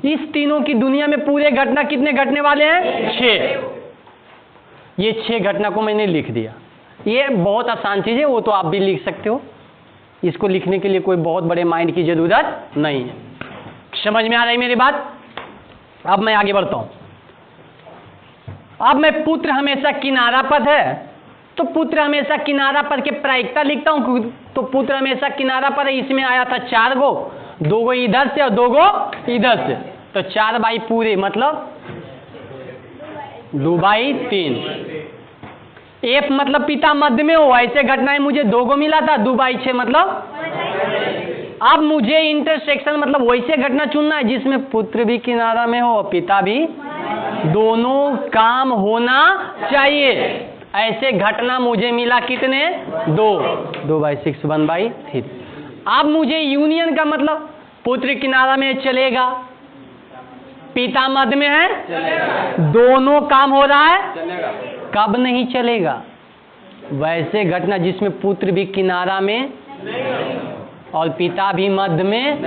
इस तीनों की दुनिया में पूरे घटना कितने घटने वाले हैं? 6। ये 6 घटना को मैंने लिख दिया। ये बहुत आसान चीज है, वो तो आप भी लिख सकते हो। इसको लिखने के लिए कोई बहुत बड़े माइंड की जरूरत नहीं है। समझ में आ रही मेरी बात? अब मैं आगे बढ़ता हूं। अब मैं पुत्र हमेशा किनारा पद है, तो पुत्र हमेशा किनारा पद के प्रायिकता लिखता हूं। तो पुत्र हमेशा किनारा पद है, इसमें आया था 4 गो, 2 गो इधर से और 2 गो इधर से, तो 4 बाई पूरे मतलब 2/3। एफ मतलब पिता मध्य में हो, ऐसे घटनाएं मुझे 2 गो मिला था, 2/6 मतलब। अब मुझे इंटरसेक्शन मतलब वैसे घटना चुनना है जिसमें पुत्र भी किनारा में हो और पिता भी, दोनों काम होना चाहिए। ऐसे घटना मुझे मिला कितने? 2/6 1/3। अब मुझे यूनियन का मतलब पुत्र किनारा में चलेगा, पिता मध्य में है, दोनों काम हो रहा है, कब नहीं चलेगा? वैसे घटना जिसमें पुत्र भी किनारा में और पिता भी मध्य में,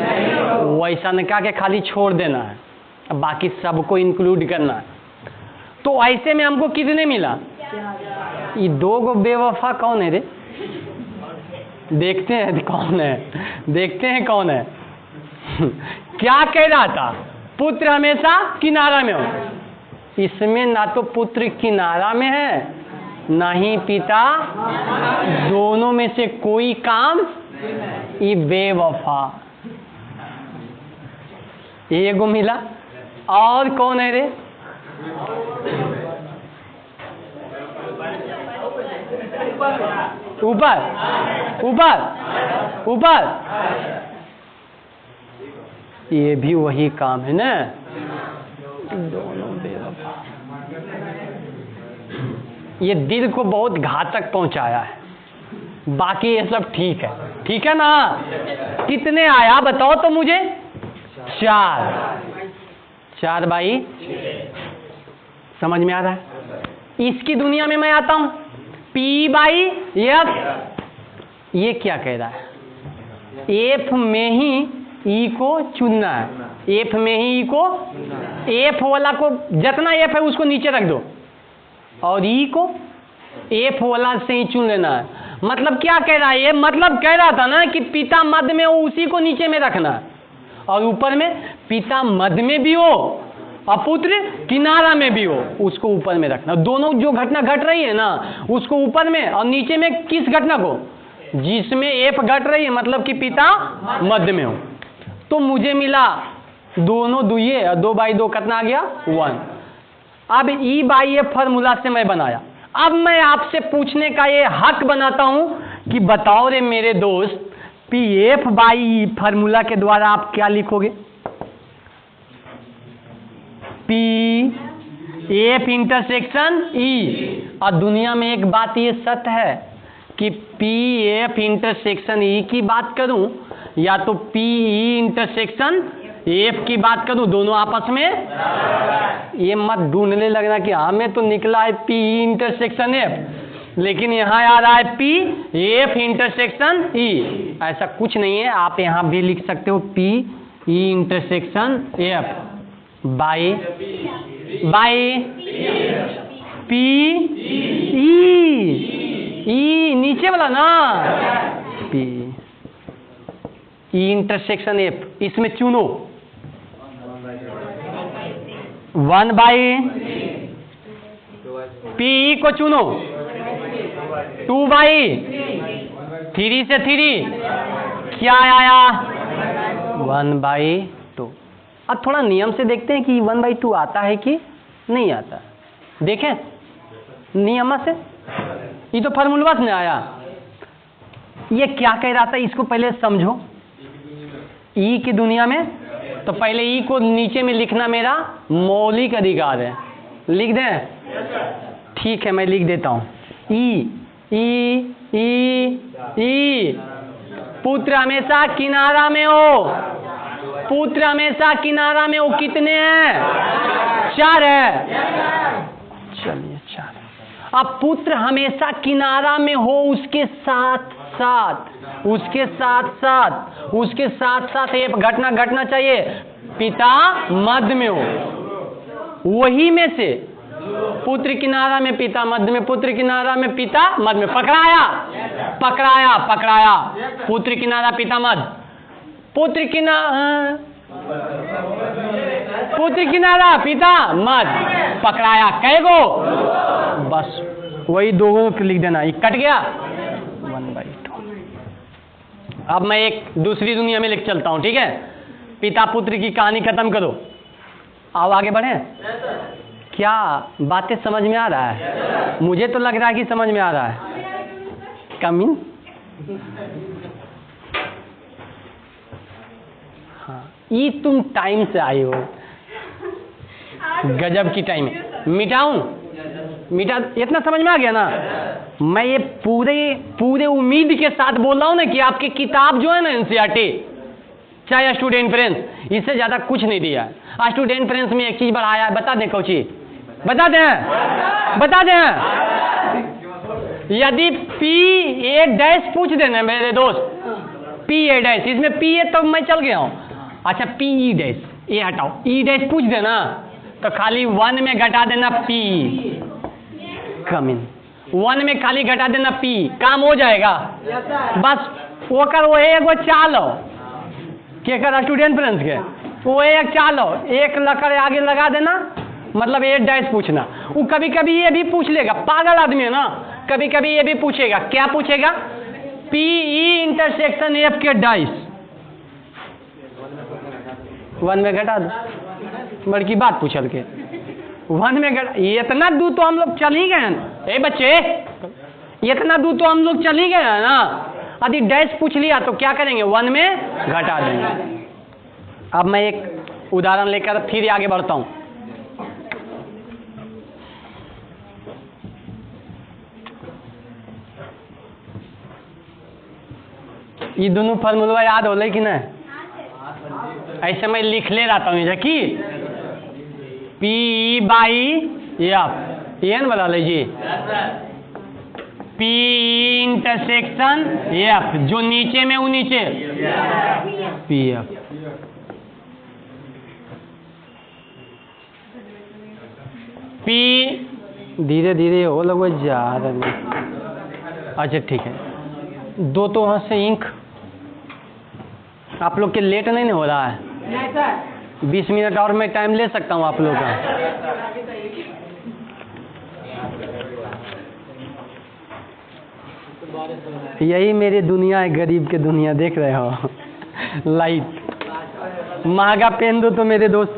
वैसा नका के खाली छोड़ देना है, बाकी सबको इंक्लूड करना है। तो ऐसे में हमको कितने मिला? ये 2 गो बेवफा कौन है रे? देखते हैं कौन है, देखते हैं कौन है। क्या कह रहा था? पुत्र हमेशा किनारा में हो, इसमें ना तो पुत्र किनारा में है ना ही पिता, दोनों में से कोई काम ये बेवफा। एगो मिला। और कौन है रे? ऊपर ऊपर ऊपर, ये भी वही काम है ना, दोनों बेवफा। ये दिल को बहुत घातक पहुंचाया है, बाकी ये सब ठीक है ना? कितने आया बताओ तो मुझे? 4 बाई, समझ में आ रहा है? इसकी दुनिया में मैं आता हूं, P बाई F। ये क्या कह रहा है? F में ही E को चुनना है, F में ही E को, F वाला को जितना F है उसको नीचे रख दो और E को F वाला से ही चुन लेना है। मतलब क्या कह रहा है ये? मतलब कह रहा था ना कि पिता मध्य में हो उसी को नीचे में रखना है, और ऊपर में पिता मध्य में भी हो और पुत्र किनारा में भी हो, उसको ऊपर में रखना। दोनों जो घटना घट रही है ना उसको ऊपर में, और नीचे में किस घटना को? जिसमें F घट रही है, मतलब कि पिता मध्य में हो। तो मुझे मिला दोनों दुइये, और 2 बाई 2 कितना आ गया? 1। अब E बाई F फार्मूला से मैं बनाया। अब मैं आपसे पूछने का ये हक बनाता हूं कि बताओ रे मेरे दोस्त, PF बाई E फार्मूला के द्वारा आप क्या लिखोगे? PF intersection E। और दुनिया में एक बात ये सत्य है कि PF इंटरसेक्शन E की बात करूं या तो PE इंटरसेक्शन F की बात करूं, दोनों आपस में, ये मत ढूंढने लगना कि हमें तो निकला है PE इंटरसेक्शन F, लेकिन यहाँ आ रहा है PF इंटरसेक्शन E। ऐसा कुछ नहीं है, आप यहाँ भी लिख सकते हो PE intersection F by PE, नीचे वाला ना, PE इंटरसेक्शन F। इसमें चुनो 1 बाई PE को चुनो 2 बाई 3 से 3 क्या आया? 1 बाई 2। अब थोड़ा नियम से देखते हैं कि 1 बाई 2 आता है कि नहीं आता। देखें नियम से, ये तो फार्मूला से आया। ये क्या कह रहा था इसको पहले समझो। E की दुनिया में तो पहले E को नीचे में लिखना मेरा मौलिक अधिकार है। लिख दें? ठीक है, मैं लिख देता हूं। E पुत्र हमेशा किनारा में हो, पुत्र हमेशा किनारा में हो। कितने हैं? 4 है। चलिए 4। अब पुत्र हमेशा किनारा में हो, उसके साथ साथ ये घटना घटना चाहिए, पिता मध्य में हो। वही में से पुत्र किनारा में, पिता मध्य में, पुत्र किनारा में, पिता मध्य में। पकड़ाया पुत्र किनारा पिता मध्य, पुत्र किनारा पिता मध्य, पकड़ाया। कैगो? बस वही 2 को लिख देना, ये कट गया 1 बाई 2। अब मैं एक दूसरी दुनिया में लिख चलता हूं, ठीक है? पिता पुत्र की कहानी खत्म करो, आओ आगे बढ़े। क्या बातें समझ में आ रहा है? मुझे तो लग रहा है कि समझ में आ रहा है। कमिंग। हाँ, ये तुम टाइम से आई हो, गजब की टाइम है। मिटाऊं? मिटा, इतना समझ में आ गया ना? मैं ये पूरे उम्मीद के साथ बोल रहा हूं ना कि आपकी किताब जो है ना NCERT, चाहे स्टूडेंट फ्रेंड्स, इससे ज्यादा कुछ नहीं दिया है। स्टूडेंट फ्रेंड्स में एक चीज बढ़ाया है, बता दें कोची? बता दें यदि PA' पूछ देना मेरे दोस्त, PA', इसमें PA तो मैं चल गया हूं। अच्छा PE', ये हटाओ, E' पूछ देना तो खाली 1 में घटा देना P। कम इन 1 में खाली घटा देना P, काम हो जाएगा। बस वो कर, वो एगो चालो के कर स्टूडेंट फ्रेंड्स के, वो एक चालो, एक लकड़ आगे लगा देना, मतलब ए डैश पूछना। वो कभी कभी ये भी पूछ लेगा, पागल आदमी है ना, कभी कभी ये भी पूछेगा। क्या पूछेगा? पी ई इंटरसेक्शन एफ के डैश 1 में घटा दो। बड़की बात पूछल के 1 में घटा, इतना दूर तो हम लोग चल ही गए हैं। ए बच्चे, इतना दूर तो हम लोग चल ही गए हैं ना। यदि डैश पूछ लिया तो क्या करेंगे? 1 में घटा देंगे। अब मैं एक उदाहरण लेकर फिर आगे बढ़ता हूं। ये दोनों फार्मूला याद हो कि नहीं? ऐसे मैं लिख ले रहता हूँ कि पी बाई एफ, ये बता लीजिए, पी इंटरसेक्शन एफ, जो नीचे में वो नीचे पी एफ। पी धीरे धीरे हो लगो ज्यादा। अच्छा ठीक है, दो तो वहां से इंक आप लोग के लेट नहीं हो रहा है? नहीं सर, 20 मिनट और मैं टाइम ले सकता हूँ आप लोग का। यही मेरी दुनिया है, गरीब की दुनिया, देख रहे हो। लाइट महंगा पेन दो तो मेरे दोस्त।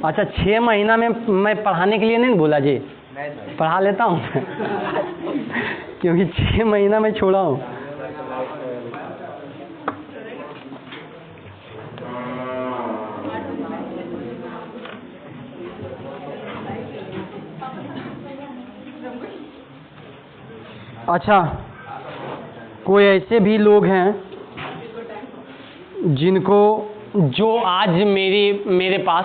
अच्छा 6 महीना में मैं पढ़ाने के लिए नहीं बोला जी, पढ़ा लेता हूँ क्योंकि 6 महीना में छोड़ा हूँ। अच्छा, कोई ऐसे भी लोग हैं जिनको, जो आज मेरे पास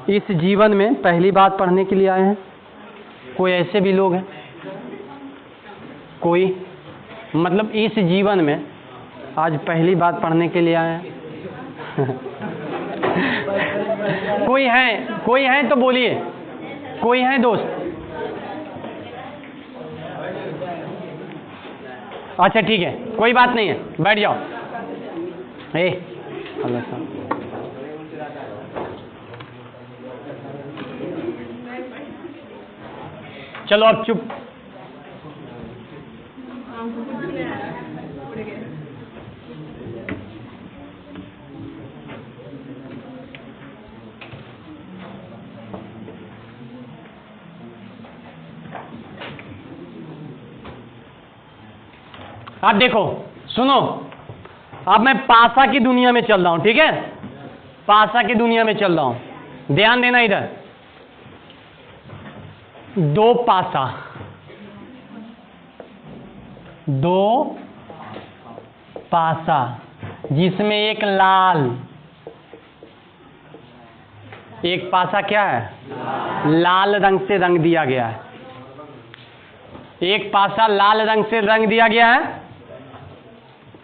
इस जीवन में पहली बार पढ़ने के लिए आए हैं। कोई ऐसे भी लोग हैं, कोई मतलब इस जीवन में आज पहली बार पढ़ने के लिए आए हैं। कोई है तो बोलिए, कोई है दोस्त? अच्छा ठीक है, कोई बात नहीं है, बैठ जाओ। हेलो सर, चलो अब चुप। अब देखो, सुनो, अब मैं पासा की दुनिया में चल रहा हूं, ठीक है? पासा की दुनिया में चल रहा हूं, ध्यान देना इधर। 2 पासा, 2 पासा, जिसमें एक लाल, एक पासा क्या है? लाल रंग से रंग दिया गया है। एक पासा लाल रंग से रंग दिया गया है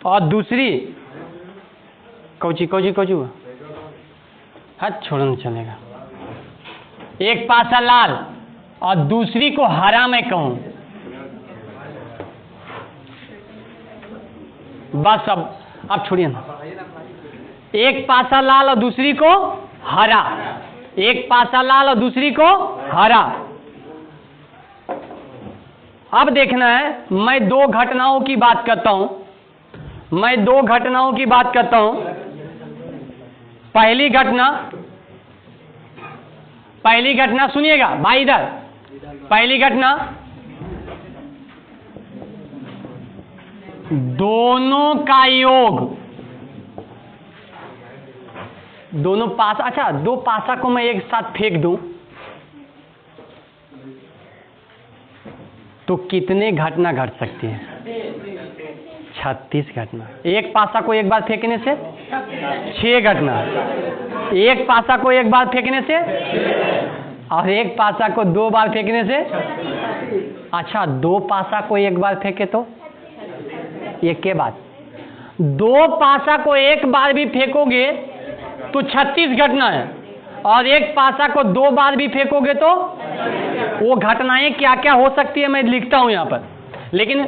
और दूसरी कौची हाथ छोड़ना चलेगा। एक पासा लाल और दूसरी को हरा मैं कहूं, बस अब छोड़िए ना। एक पासा लाल और दूसरी को हरा, एक पासा लाल और दूसरी को हरा। अब देखना है, मैं 2 घटनाओं की बात करता हूं, मैं 2 घटनाओं की बात करता हूं। पहली घटना सुनिएगा भाई इधर। पहली घटना, दोनों का योग, दोनों पासा। अच्छा, 2 पासा को मैं एक साथ फेंक दूं तो कितने घटना घट सकती है? 36 घटना। एक पासा को एक बार फेंकने से 6 घटना, एक पासा को एक बार फेंकने से, और एक पासा को 2 बार फेंकने से। अच्छा, 2 पासा को एक बार फेंके तो ये क्या बात? 2 पासा को एक बार भी फेंकोगे तो 36 घटना है, और एक पासा को 2 बार भी फेंकोगे तो वो घटनाएं क्या क्या हो सकती है मैं लिखता हूं यहां पर। लेकिन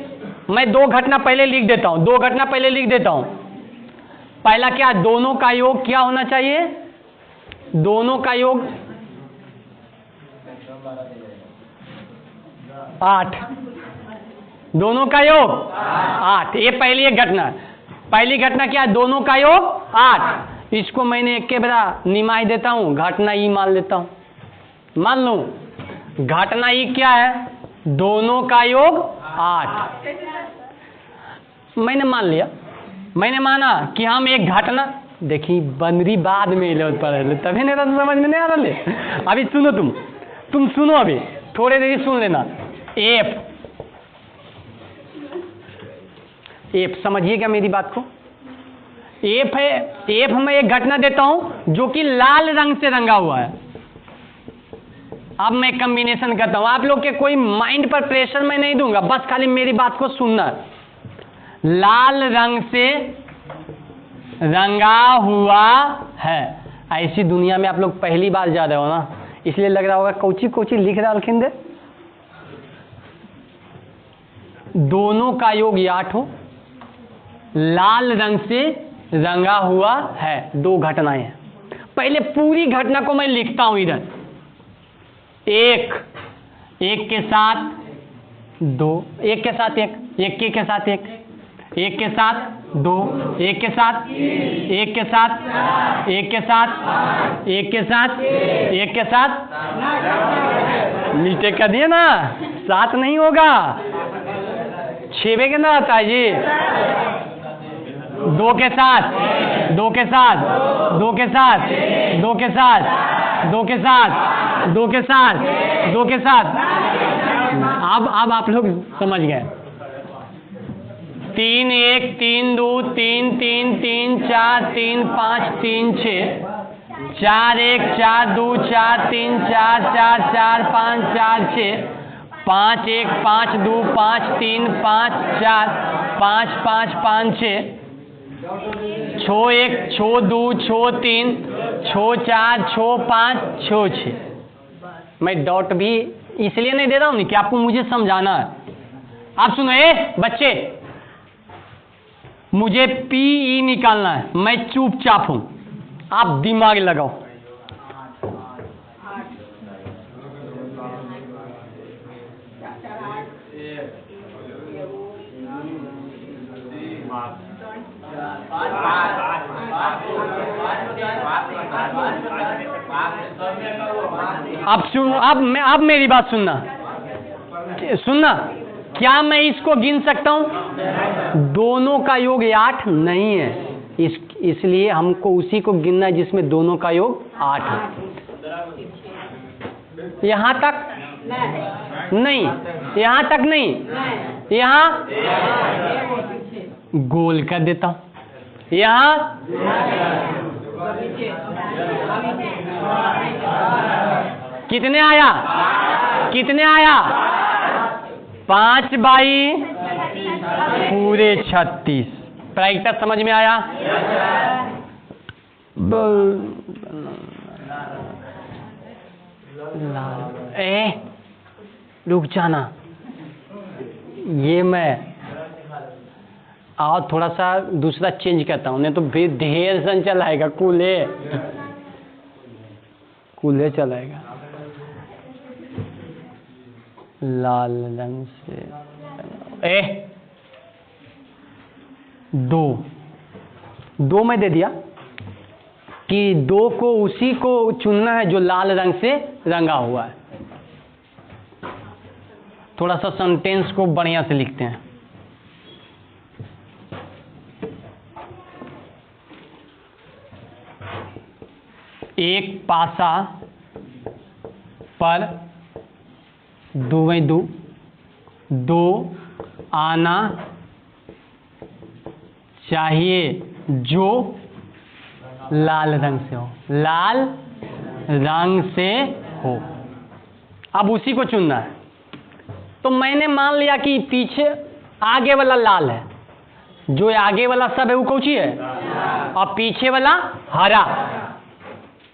मैं दो घटना पहले लिख देता हूं, दो घटना पहले लिख देता हूं। पहला क्या, दोनों का योग क्या होना चाहिए, दोनों का योग 8, दोनों का योग 8। ये पहली एक घटना। पहली घटना क्या, दोनों का योग 8। इसको मैंने एक के बड़ा निमाई देता हूं, घटना ई मान लेता हूं। मान लूं घटना ई क्या है, दोनों का योग 8। मैंने मान लिया, मैंने माना कि हम एक घटना, देखिए बंदरी बाद में लो पढ़े तभी नहीं समझ में नहीं आ रहा। अभी सुनो, तुम सुनो, अभी थोड़े देर सुन लेना। एफ समझिएगा मेरी बात को। एफ है, एफ मैं एक घटना देता हूं जो कि लाल रंग से रंगा हुआ है। अब मैं कॉम्बिनेशन करता हूं, आप लोग के कोई माइंड पर प्रेशर मैं नहीं दूंगा, बस खाली मेरी बात को सुनना। लाल रंग से रंगा हुआ है, ऐसी दुनिया में आप लोग पहली बार जा रहे हो ना, इसलिए लग रहा होगा कोची कोची लिख रहा अलखिंदे। दोनों का योग 8 हो, लाल रंग से रंगा हुआ है, दो घटनाएं हैं। पहले पूरी घटना को मैं लिखता हूं इधर। एक, एक के साथ दो, एक के साथ एक, एक के साथ एक, एक के साथ दो, एक के साथ एक के साथ एक के साथ एक के साथ एक के साथ, मीठे कर दिए ना, 7 नहीं होगा, 6 के ना आता है जी। दो के साथ, दो के साथ, दो के साथ, दो के साथ, दो के साथ, दो के साथ, दो के साथ। अब आप लोग समझ गए। 3 1 3 2 3 3 3 4 3 5 3 6 4 1 4 2 4 3 4 4 4 5 4 6 5 1 5 2 5 3 5 4 5 5 5 6 6 1 6 2 6 3 6 4 6 5 6 6। मैं डॉट भी इसलिए नहीं दे रहा हूं कि आपको मुझे समझाना है। आप सुनो, बच्चे, मुझे पी निकालना है, मैं चुपचाप हूं, आप दिमाग लगाओ। अब मेरी बात सुनना, क्या मैं इसको गिन सकता हूं? दोनों का योग 8 नहीं है, इसलिए हमको उसी को गिनना है जिसमें दोनों का योग 8 है। यहां तक नहीं, यहां तक नहीं, यहां गोल कर देता हूं, यहां कितने आया, कितने आया? 5 बाई पूरे 36। प्रैक्टिस समझ में आया? रुक जाना, ये मैं और थोड़ा सा दूसरा चेंज करता हूँ, नहीं तो ढेर सन चलाएगा, कूल्हे चलाएगा। लाल रंग से दो मैं दे दिया कि 2 को उसी को चुनना है जो लाल रंग से रंगा हुआ है। थोड़ा सा सेंटेंस को बढ़िया से लिखते हैं। एक पासा पर 2 2 आना चाहिए जो लाल रंग से हो, लाल रंग से हो। अब उसी को चुनना है। तो मैंने मान लिया कि पीछे आगे वाला लाल है, जो आगे वाला सब है वो कौची है, और पीछे वाला हरा।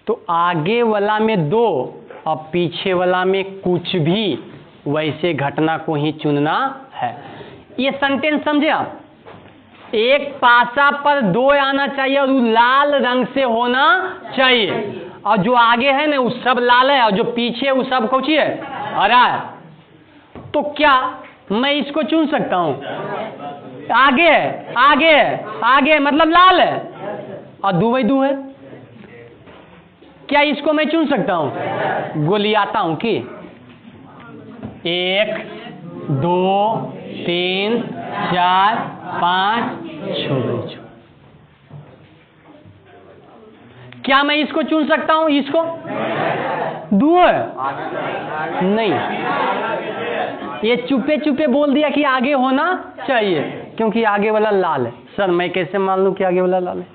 तो आगे वाला में 2 और पीछे वाला में कुछ भी, वैसे घटना को ही चुनना है। ये सेंटेंस समझे आप? एक पासा पर 2 आना चाहिए और वो लाल रंग से होना चाहिए, और जो आगे है ना वो सब लाल है और जो पीछे है वो सब कौची है? हरा है। तो क्या मैं इसको चुन सकता हूं? आगे आगे आगे मतलब लाल है और दू बाई दू है, क्या इसको मैं चुन सकता हूं? गोलियाता हूं कि 1 2 3 4 5 6। क्या मैं इसको चुन सकता हूं? इसको दू है नहीं, ये चुपे चुपे बोल दिया कि आगे होना चाहिए क्योंकि आगे वाला लाल है। सर मैं कैसे मान लूं कि आगे वाला लाल है?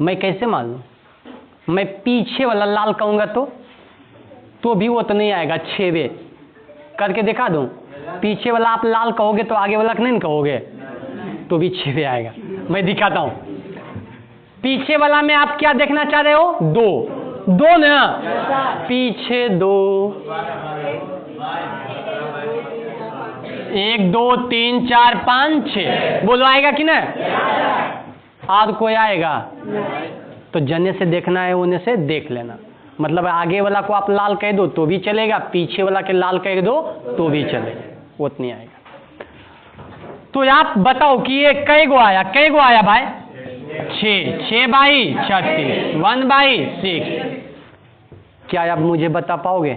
मैं कैसे मान लूं? मैं पीछे वाला लाल कहूंगा तो भी वो तो नहीं आएगा। 6 करके दिखा दूं? पीछे वाला आप लाल कहोगे तो आगे वाला नहीं कहोगे, तो भी 6 आएगा। मैं दिखाता हूं। पीछे वाला में आप क्या देखना चाह रहे हो? 2 ना, पीछे 2 1 2 3 4 5 6 बोलो, आएगा कि नहीं? आज कोई आएगा तो जने से देखना है उन्हें से देख लेना। मतलब आगे वाला को आप लाल कह दो तो भी चलेगा, पीछे वाला के लाल कह दो तो भी चलेगा, उतनी आएगा। तो आप बताओ कि ये कै गो आया भाई? 6 बाई 36 1 बाई 6। क्या आप मुझे बता पाओगे?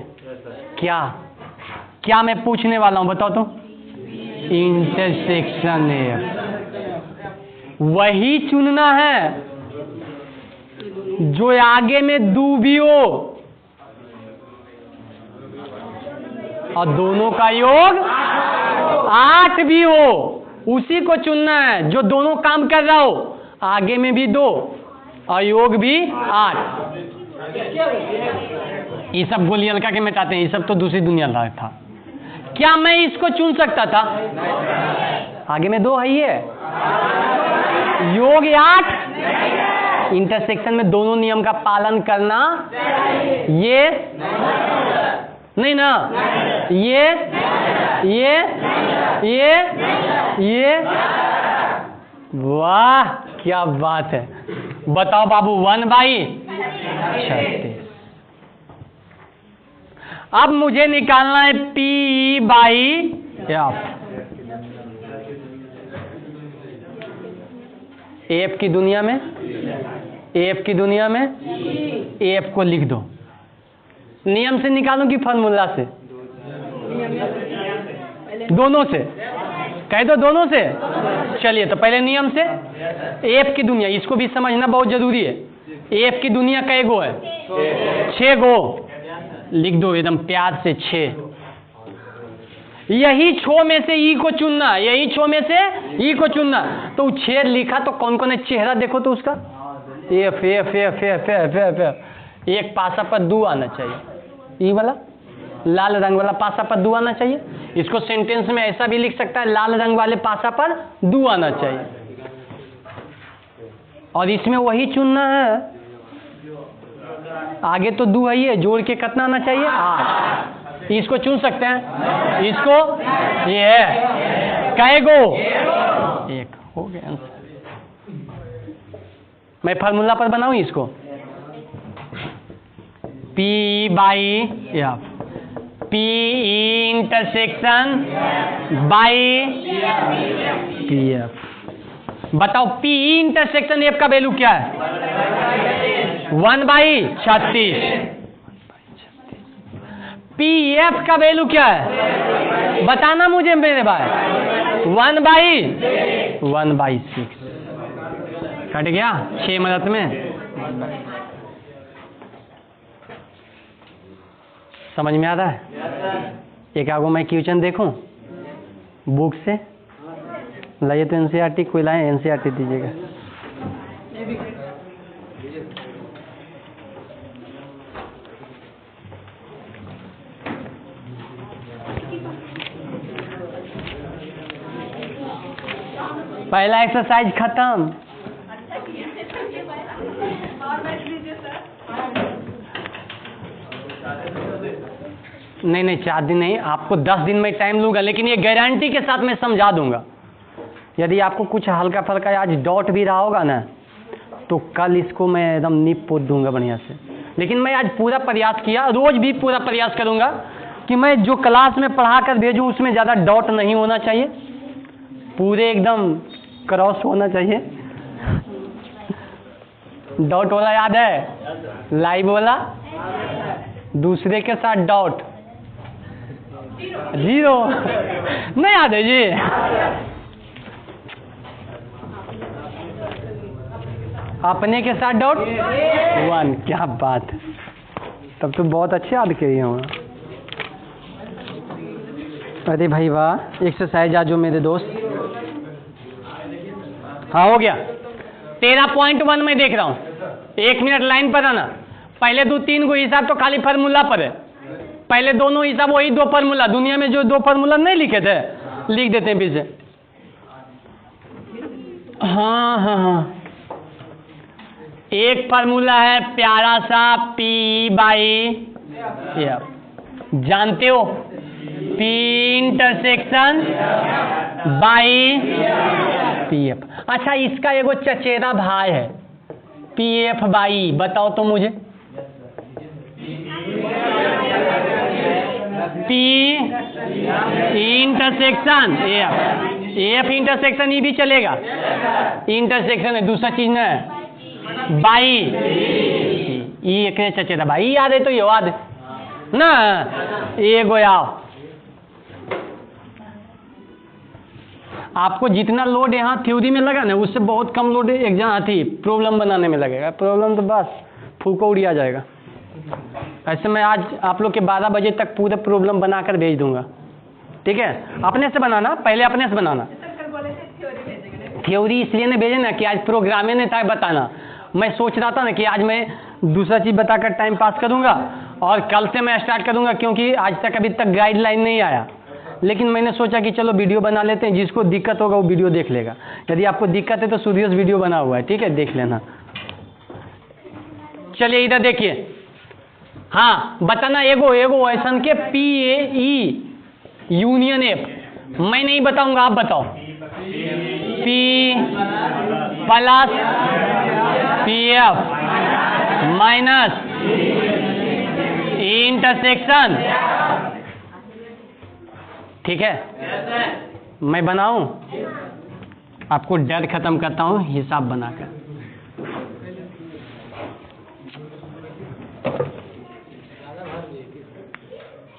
क्या मैं पूछने वाला हूं बताओ तो? इंटरसेक्शन है, वही चुनना है जो आगे में 2 भी हो और दोनों का योग 8 भी हो, उसी को चुनना है जो दोनों काम कर रहा हो, आगे में भी 2 और योग भी 8। ये सब गोली हल्का के मिटाते हैं, ये सब तो दूसरी दुनिया का था। क्या मैं इसको चुन सकता था? आगे में 2 है, ये योग 8। इंटरसेक्शन में दोनों नियम का पालन करना ये नहीं ना, ये वाह क्या बात है। बताओ बाबू 1 बाई 36। अब मुझे निकालना है P बाई F। एफ की दुनिया में एफ को लिख दो। नियम से निकालूं कि फॉर्मूला से? दोनों से कह दो, दोनों से। चलिए तो पहले नियम से। एफ की दुनिया, इसको भी समझना बहुत जरूरी है। एफ की दुनिया कै गो है? 6 गो। लिख दो एकदम प्यार से 6। यही 6 में से ई को चुनना, यही 6 में से ई को चुनना। तो 6 लिखा तो कौन कौन है? चेहरा देखो तो उसका F F F F F F F. एक पासा पर 2 आना चाहिए, ई वाला लाल रंग वाला पासा पर 2 आना चाहिए। इसको सेंटेंस में ऐसा भी लिख सकता है, लाल रंग वाले पासा पर 2 आना चाहिए। और इसमें वही चुनना है, आगे तो 2 है, ये जोड़ के कितना आना चाहिए? 8। इसको चुन सकते हैं, इसको ये है कै गो? 1 हो गया आंसर। मैं फार्मूला पर बनाऊं इसको, P by F, P intersection by P F. बताओ P इंटरसेक्शन एफ का वैल्यू क्या है? 1 बाई 36। पी एफ का वैल्यू क्या है? बताना मुझे मेरे भाई। 1 बाई 6। कट गया 6 मदद में। समझ में आ रहा है? एक आगो मैं क्वेश्चन देखूं बुक से? लाइए तो एनसीईआरटी, कोई लाए एनसीईआरटी दीजिएगा। पहला एक्सरसाइज खत्म। नहीं नहीं 4 दिन नहीं, आपको 10 दिन में टाइम लूँगा, लेकिन ये गारंटी के साथ मैं समझा दूंगा। यदि आपको कुछ हल्का फल्का आज डाउट भी रहा होगा ना, तो कल इसको मैं एकदम नींव पोत दूंगा बढ़िया से। लेकिन मैं आज पूरा प्रयास किया, रोज भी पूरा प्रयास करूंगा कि मैं जो क्लास में पढ़ा कर भेजूँ उसमें ज़्यादा डाउट नहीं होना चाहिए, पूरे एकदम क्रॉस होना चाहिए। डाउट वाला याद है? लाइव वाला, दूसरे के साथ डाउट 0 नहीं याद है जी? अपने के साथ डाउट 1। क्या बात है, तब तो बहुत अच्छे याद किए होंगे। अरे भाई वाह, एक्सरसाइज आज जो मेरे दोस्त। हाँ हो गया। 13.1 में देख रहा हूँ, 1 मिनट लाइन पर आना। पहले 2-3 को हिसाब तो खाली फार्मूला पर है, पहले दोनों हिसाब वही 2 फार्मूला, दुनिया में जो 2 फार्मूला नहीं लिखे थे लिख देते हैं पीछे। हाँ हाँ हाँ, एक फार्मूला है प्यारा सा P/F, जानते हो? P intersection by PF। अच्छा, इसका एगो चचेरा भाई है PF/E, बताओ तो मुझे। P intersection F intersection E भी चलेगा, इंटरसेक्शन है, दूसरा चीज ना है। बाई ई एक चचेरा भाई याद है तो ये याद ना, ये गोयाओ। आपको जितना लोड यहाँ थ्योरी में लगा ना, उससे बहुत कम लोड एग्जाम थी प्रॉब्लम बनाने में लगेगा। प्रॉब्लम तो बस फूको उड़िया जाएगा। ऐसे मैं आज आप लोग के 12 बजे तक पूरे प्रॉब्लम बनाकर भेज दूंगा, ठीक है? अपने से बनाना, पहले अपने से बनाना। थ्योरी इसलिए नहीं भेजे ना कि आज प्रोग्राम नहीं था बताना। मैं सोच रहा था ना कि आज मैं दूसरा चीज़ बताकर टाइम पास करूंगा और कल से मैं स्टार्ट करूंगा, क्योंकि आज तक अभी तक गाइडलाइन नहीं आया। लेकिन मैंने सोचा कि चलो वीडियो बना लेते हैं, जिसको दिक्कत होगा वो वीडियो देख लेगा। यदि आपको दिक्कत है तो सूर्यस वीडियो बना हुआ है, ठीक है, देख लेना। चलिए इधर देखिए, हाँ बताना एगो ऐसा के PAE यूनियन F। मैं नहीं बताऊंगा, आप बताओ। P plus PF minus intersection, ठीक है? मैं बनाऊं, आपको डर खत्म करता हूं हिसाब बनाकर।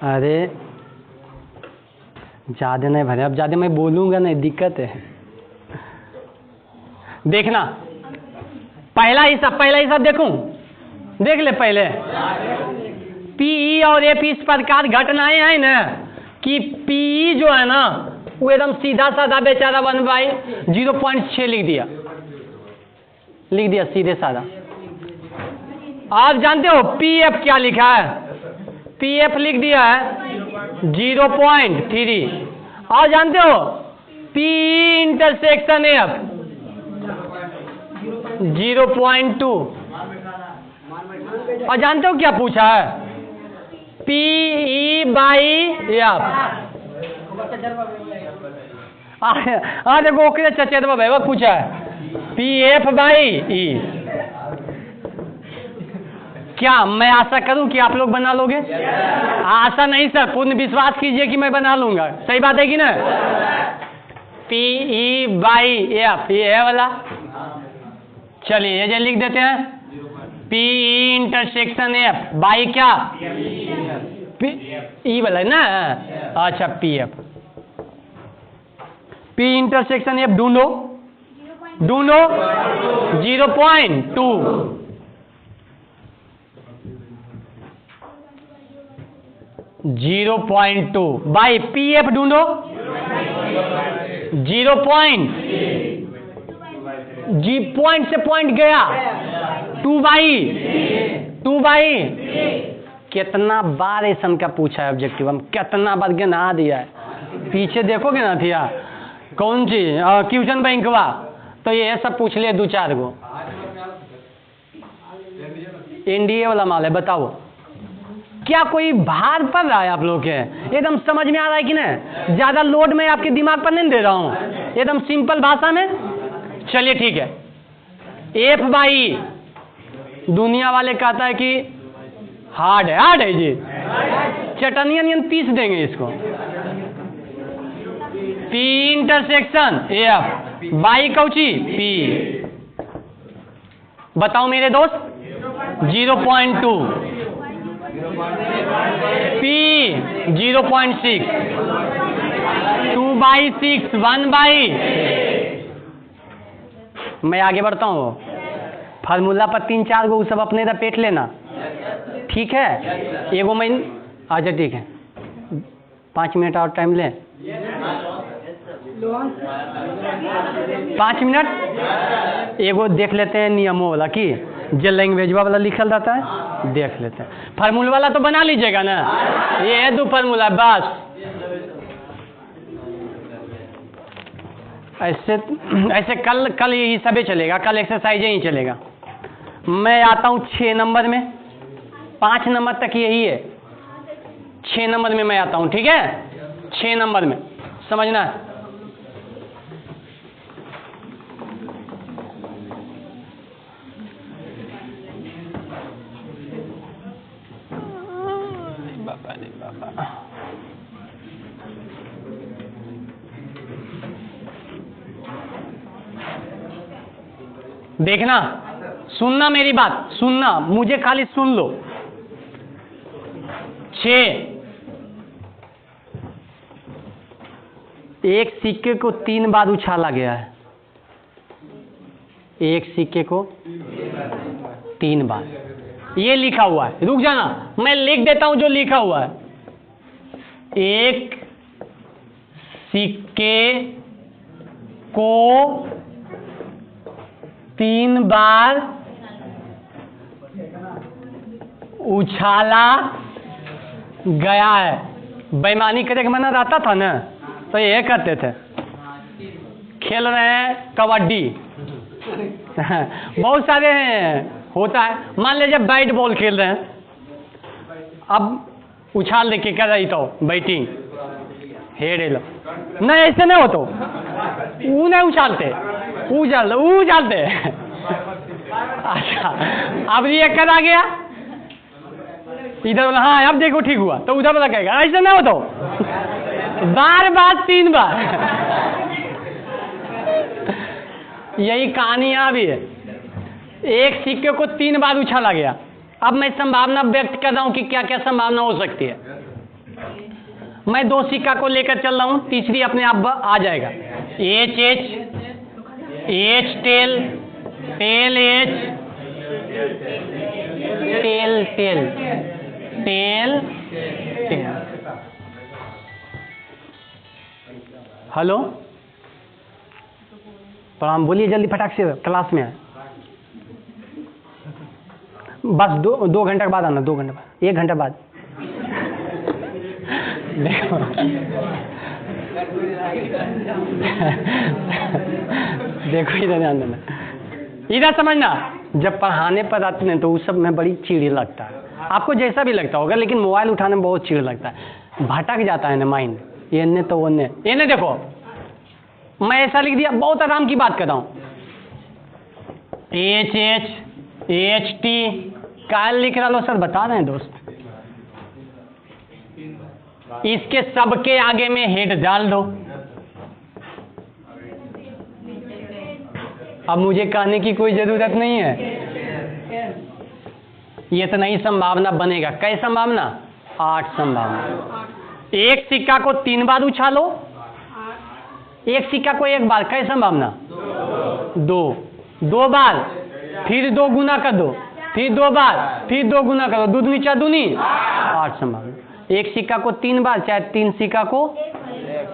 अरे ज्यादा नहीं भरे, अब ज्यादा मैं बोलूंगा नहीं, दिक्कत है। देखना पहला हिसाब देखूं, देख ले पहले। PE और F इस प्रकार घटनाएं हैं ना कि PE जो है ना वो एकदम सीधा साधा बेचारा 1/0.6 लिख दिया सीधे साधा। आप जानते हो PF क्या लिखा है? PF लिख दिया है 0.3। और जानते हो PE इंटरसेक्शन F 0.2। और जानते हो क्या पूछा है? PE/F। देखो ओके चचेरा भाई पूछा है PF/E। क्या मैं आशा करूं कि आप लोग बना लोगे? आशा नहीं सर, पूर्ण विश्वास कीजिए कि मैं बना लूंगा। सही बात है कि ना? PE/F ये है वाला। चलिए ये जो लिख देते हैं PE इंटरसेक्शन F बाई क्या E वाला है ना? अच्छा PF। P इंटरसेक्शन F ढूंढो 0.2। जीरो पॉइंट 2 बाई PF ढूंढो 0. जी पॉइंट से पॉइंट गया 2/2 कितना बार ऐसा का पूछा है ऑब्जेक्टिव, हम कितना बार गिना दिया है। पीछे देखोगे ना थिया कौन सी क्वेश्चन बैंकवा, तो ये सब पूछ लिया 2-4 गो। NDA वाला माल है, बताओ क्या कोई भार पड़ रहा है आप लोग के? एकदम समझ में आ रहा है कि नहीं? ज्यादा लोड मैं आपके दिमाग पर नहीं दे रहा हूं, एकदम सिंपल भाषा में। चलिए ठीक है, एफ बाई दुनिया वाले कहता है कि हार्ड है जी, चटनियन पीस देंगे इसको। P intersection F by Cauchy P, बताओ मेरे दोस्त 0.2, पी 0.6, 2/6, 1/। मैं आगे बढ़ता हूँ, फार्मूला पर 3-4 गो सब अपने रपेट लेना, ठीक है? एगो मैं अच्छा ठीक है, 5 मिनट और टाइम लें, 5 मिनट। एगो देख लेते हैं नियमों वाला की जो लैंग्वेज वाला लिखल रहता है, देख लेते हैं। फार्मूला वाला तो बना लीजिएगा ना, ये है 2 फार्मूला बस। ऐसे कल यही सबे चलेगा, कल एक्सरसाइज ही चलेगा। मैं आता हूँ 6 नंबर में, 5 नंबर तक यही है, 6 नंबर में मैं आता हूँ, ठीक है? 6 नंबर में समझना है। देखना, सुनना मेरी बात, सुनना, मुझे खाली सुन लो। 6, एक सिक्के को 3 बार उछाला गया है, एक सिक्के को 3 बार, ये लिखा हुआ है। रुक जाना, मैं लिख देता हूं जो लिखा हुआ है। एक सिक्के को 3 बार उछाला गया है। बेईमानी करे के मना रहता था ना, तो ये करते थे, खेल रहे हैं कबड्डी बहुत सारे हैं, होता है। मान लीजिए बैट बॉल खेल रहे हैं, अब उछाल देके कर रही तो बैटिंग हेड लो, नहीं ऐसे नहीं हो तो वो नहीं उछालते, उछालते अच्छा, अब ये कर आ गया इधर बोला, हाँ अब देखो ठीक हुआ, तो उधर बोला कहेगा ऐसे ना हो तो बार 3 बार यही कहानी यहाँ भी है। एक सिक्के को 3 बार उछाला गया। अब मैं संभावना व्यक्त कर रहा हूं कि क्या क्या संभावना हो सकती है। मैं 2 सिक्का को लेकर चल रहा हूं, तीसरी अपने आप आ जाएगा। H tail, tail H, tail tail, tail tail. Hello, प्रणाम, बोलिए जल्दी फटाक से, क्लास में है। बस 2 घंटे के बाद आना, 2 घंटे बाद, 1 घंटे बाद। देखो देखो इधर ध्यान देना, इधर समझना। जब पढ़ाने पर आते हैं तो उस सब में बड़ी चिड़ लगता है, आपको जैसा भी लगता होगा, लेकिन मोबाइल उठाने में बहुत चिड़ लगता है, भटक जाता है ना माइंड, ये ने तो वो ने, ये ने। देखो मैं ऐसा लिख दिया, बहुत आराम की बात कर रहा हूँ। एच टी क्या लिख रहा लो सर, बता रहे हैं दोस्त। इसके सबके आगे में हेड डाल दो। अब मुझे कहने की कोई जरूरत नहीं है, ये तो नहीं संभावना बनेगा। कई संभावना? 8 संभावना। एक सिक्का को 3 बार उछालो, एक सिक्का को 1 बार, कई संभावना? 2 बार, फिर 2 गुना कर दो, फिर 2 बार, फिर 2 गुना करो, 2 दूनी 4 दूनी 8 संभावना। एक सिक्का को 3 बार, चाहे 3 सिक्का को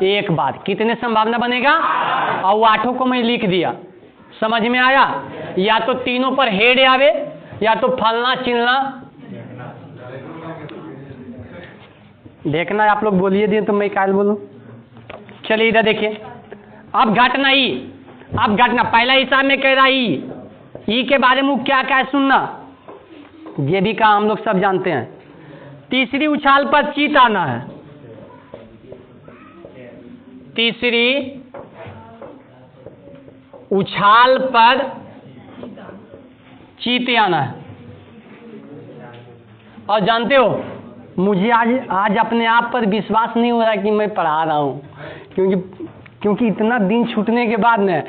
1 बार, कितने संभावना बनेगा? और वो 8 को मैं लिख दिया, समझ में आया? या तो तीनों पर हेड आवे, या तो फलना चिलना। देखना, आप लोग बोलिए दिए तो मैं काल बोलूं। चलिए इधर देखिए, अब घटना ई, अब घटना पहला हिसाब में कह रहा ई के बारे में क्या क्या है सुनना, ये भी कहा हम लोग सब जानते हैं। तीसरी उछाल पर चीत आना है, तीसरी उछाल पर चीते आना है। और जानते हो मुझे आज अपने आप पर विश्वास नहीं हो रहा कि मैं पढ़ा रहा हूँ, क्योंकि इतना दिन छूटने के बाद न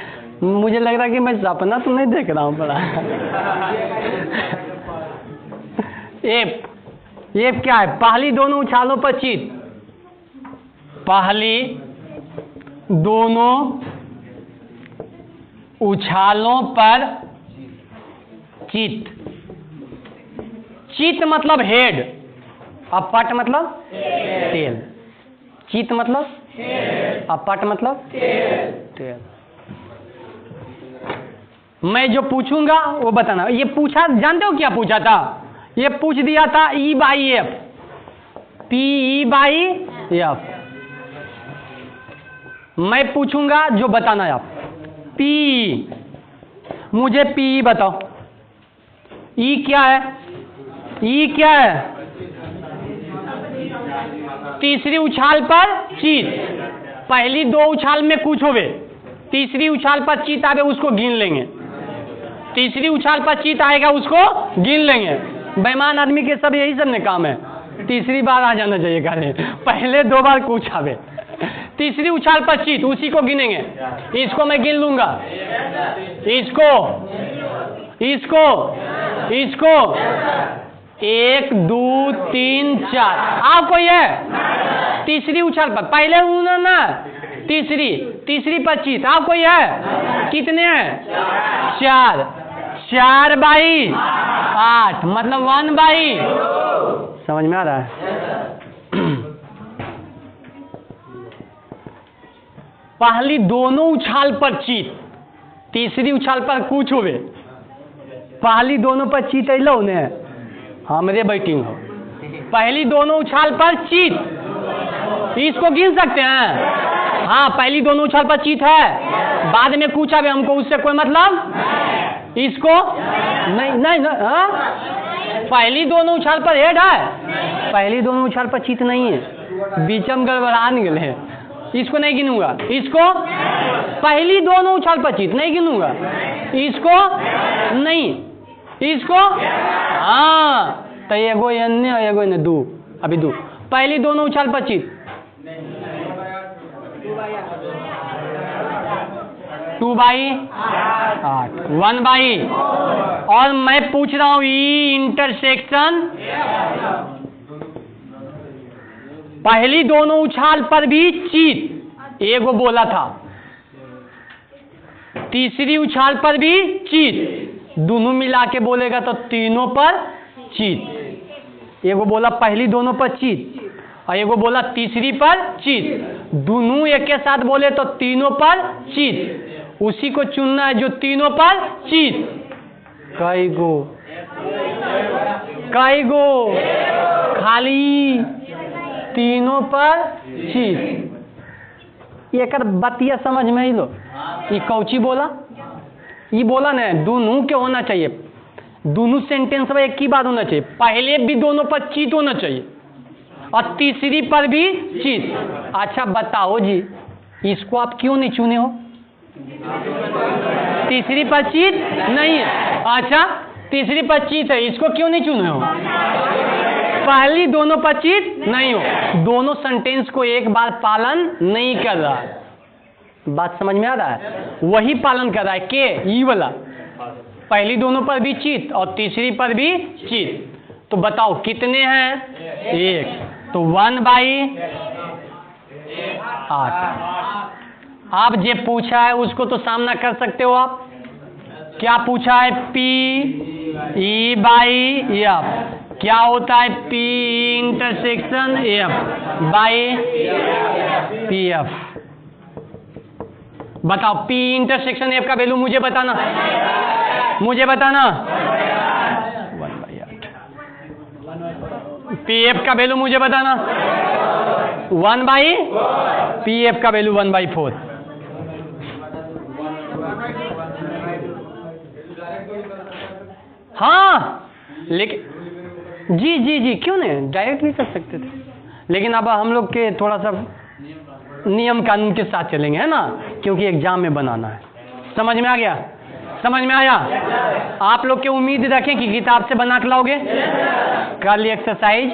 मुझे लग रहा है कि मैं सपना तो नहीं देख रहा हूँ पढ़ा। ये क्या है? पहली दोनों उछालों पर चीत, पहली दोनों उछालों पर चीत। चीत मतलब हेड और पट मतलब टेल। चीत मतलब और पट मतलब टेल। मैं जो पूछूंगा वो बताना। ये पूछा, जानते हो क्या पूछा था? ये पूछ दिया था E by F, PE by F. मैं पूछूंगा जो बताना है आप। PE, मुझे PE बताओ। E क्या है? E क्या है? तीसरी उछाल पर चीत। पहली दो उछाल में कुछ होवे, तीसरी उछाल पर चीत आवे उसको गिन लेंगे। तीसरी उछाल पर चीत आएगा उसको गिन लेंगे। बेईमान आदमी के सब यही सब ने काम है, तीसरी बार आ जाना चाहिए गाने, पहले दो बार कुछ आवे। तीसरी उछाल पर चीत, उसी को गिनेंगे। इसको मैं गिन लूंगा, इसको, इसको, इसको, 1 2 3 4। आप कोई है? तीसरी उछाल पर पहले ना, तीसरी पर चीत। आप कोई है? कितने हैं? 4। 4 बाई 8 मतलब 1 बाई। समझ में आ रहा है? पहली दोनों उछाल पर चीत, तीसरी उछाल पर कुछ होवे। पहली दोनों पर चीत अलो ने हमरे बैटिंग हो। पहली दोनों उछाल पर चीत, इसको गिन सकते हैं। हाँ, पहली दोनों उछाल पर चीत है, बाद में कुछ आवे, हमको उससे कोई मतलब। इसको नहीं हाँ? पहली दोनों उछाल पर हेड है, पहली दोनों उछाल पर चीत नहीं है, बीचम गड़बड़ान गए। इसको नहीं गिनूंगा। इसको पहली दोनों उछाल पर चीत नहीं गिनूंगा। इसको नहीं, इसको हाँ। तो एगो एन्ने और एगो एन्ने, 2 अभी 2। पहली दोनों उछाल पर चीत 2 बाई 8 1 बाई। और मैं पूछ रहा हूं ई इंटरसेक्शन, पहली दोनों उछाल पर भी चीत, एगो बोला था। तीसरी उछाल पर भी चीत, दोनों मिला के बोलेगा तो तीनों पर चीत। एगो बोला पहली दोनों पर चीत और एगो बोला तीसरी पर चीत। दोनों एक के साथ बोले तो तीनों पर चीत। उसी को चुनना है जो तीनों पर चीत। कई गो खाली तीनों पर चीत। एक बतिया समझ में ही लो। ये कौची बोला? ये बोला ना दोनों के होना चाहिए, दोनों सेंटेंस में एक ही बात होना चाहिए। पहले भी दोनों पर चीत होना चाहिए और तीसरी पर भी चीत। अच्छा बताओ जी, इसको आप क्यों नहीं चुने हो? तीसरी पर चीत नहीं है। अच्छा, तीसरी पर चीत है, इसको क्यों नहीं चुने हो? पहली दोनों पर चीत नहीं हो। दोनों सेंटेंस को एक बार पालन नहीं कर रहा है। बात समझ में आ रहा है? वही पालन कर रहा है के ई वाला, पहली दोनों पर भी चीत और तीसरी पर भी चीत। तो बताओ कितने हैं? 1। तो 1 बाई 8। आप जे पूछा है उसको तो सामना कर सकते हो आप। क्या पूछा है? PE by F. क्या होता है? P intersection F by PF। बताओ P इंटरसेक्शन F का वैल्यू मुझे बताना, मुझे बताना। 1 बाई 8। PF का वैल्यू मुझे बताना 1 बाई PF का वैल्यू 1 बाई 4। हाँ, लेकिन जी जी जी, क्यों नहीं, डायरेक्ट भी कर सकते थे, लेकिन अब हम लोग के थोड़ा सा नियम कानून के साथ चलेंगे, है ना, क्योंकि एग्जाम में बनाना है। समझ में आ गया? समझ में आया? आप लोग के उम्मीद रखें कि किताब से बना के लाओगे। कर ली एक्सरसाइज,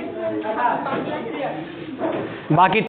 बाकी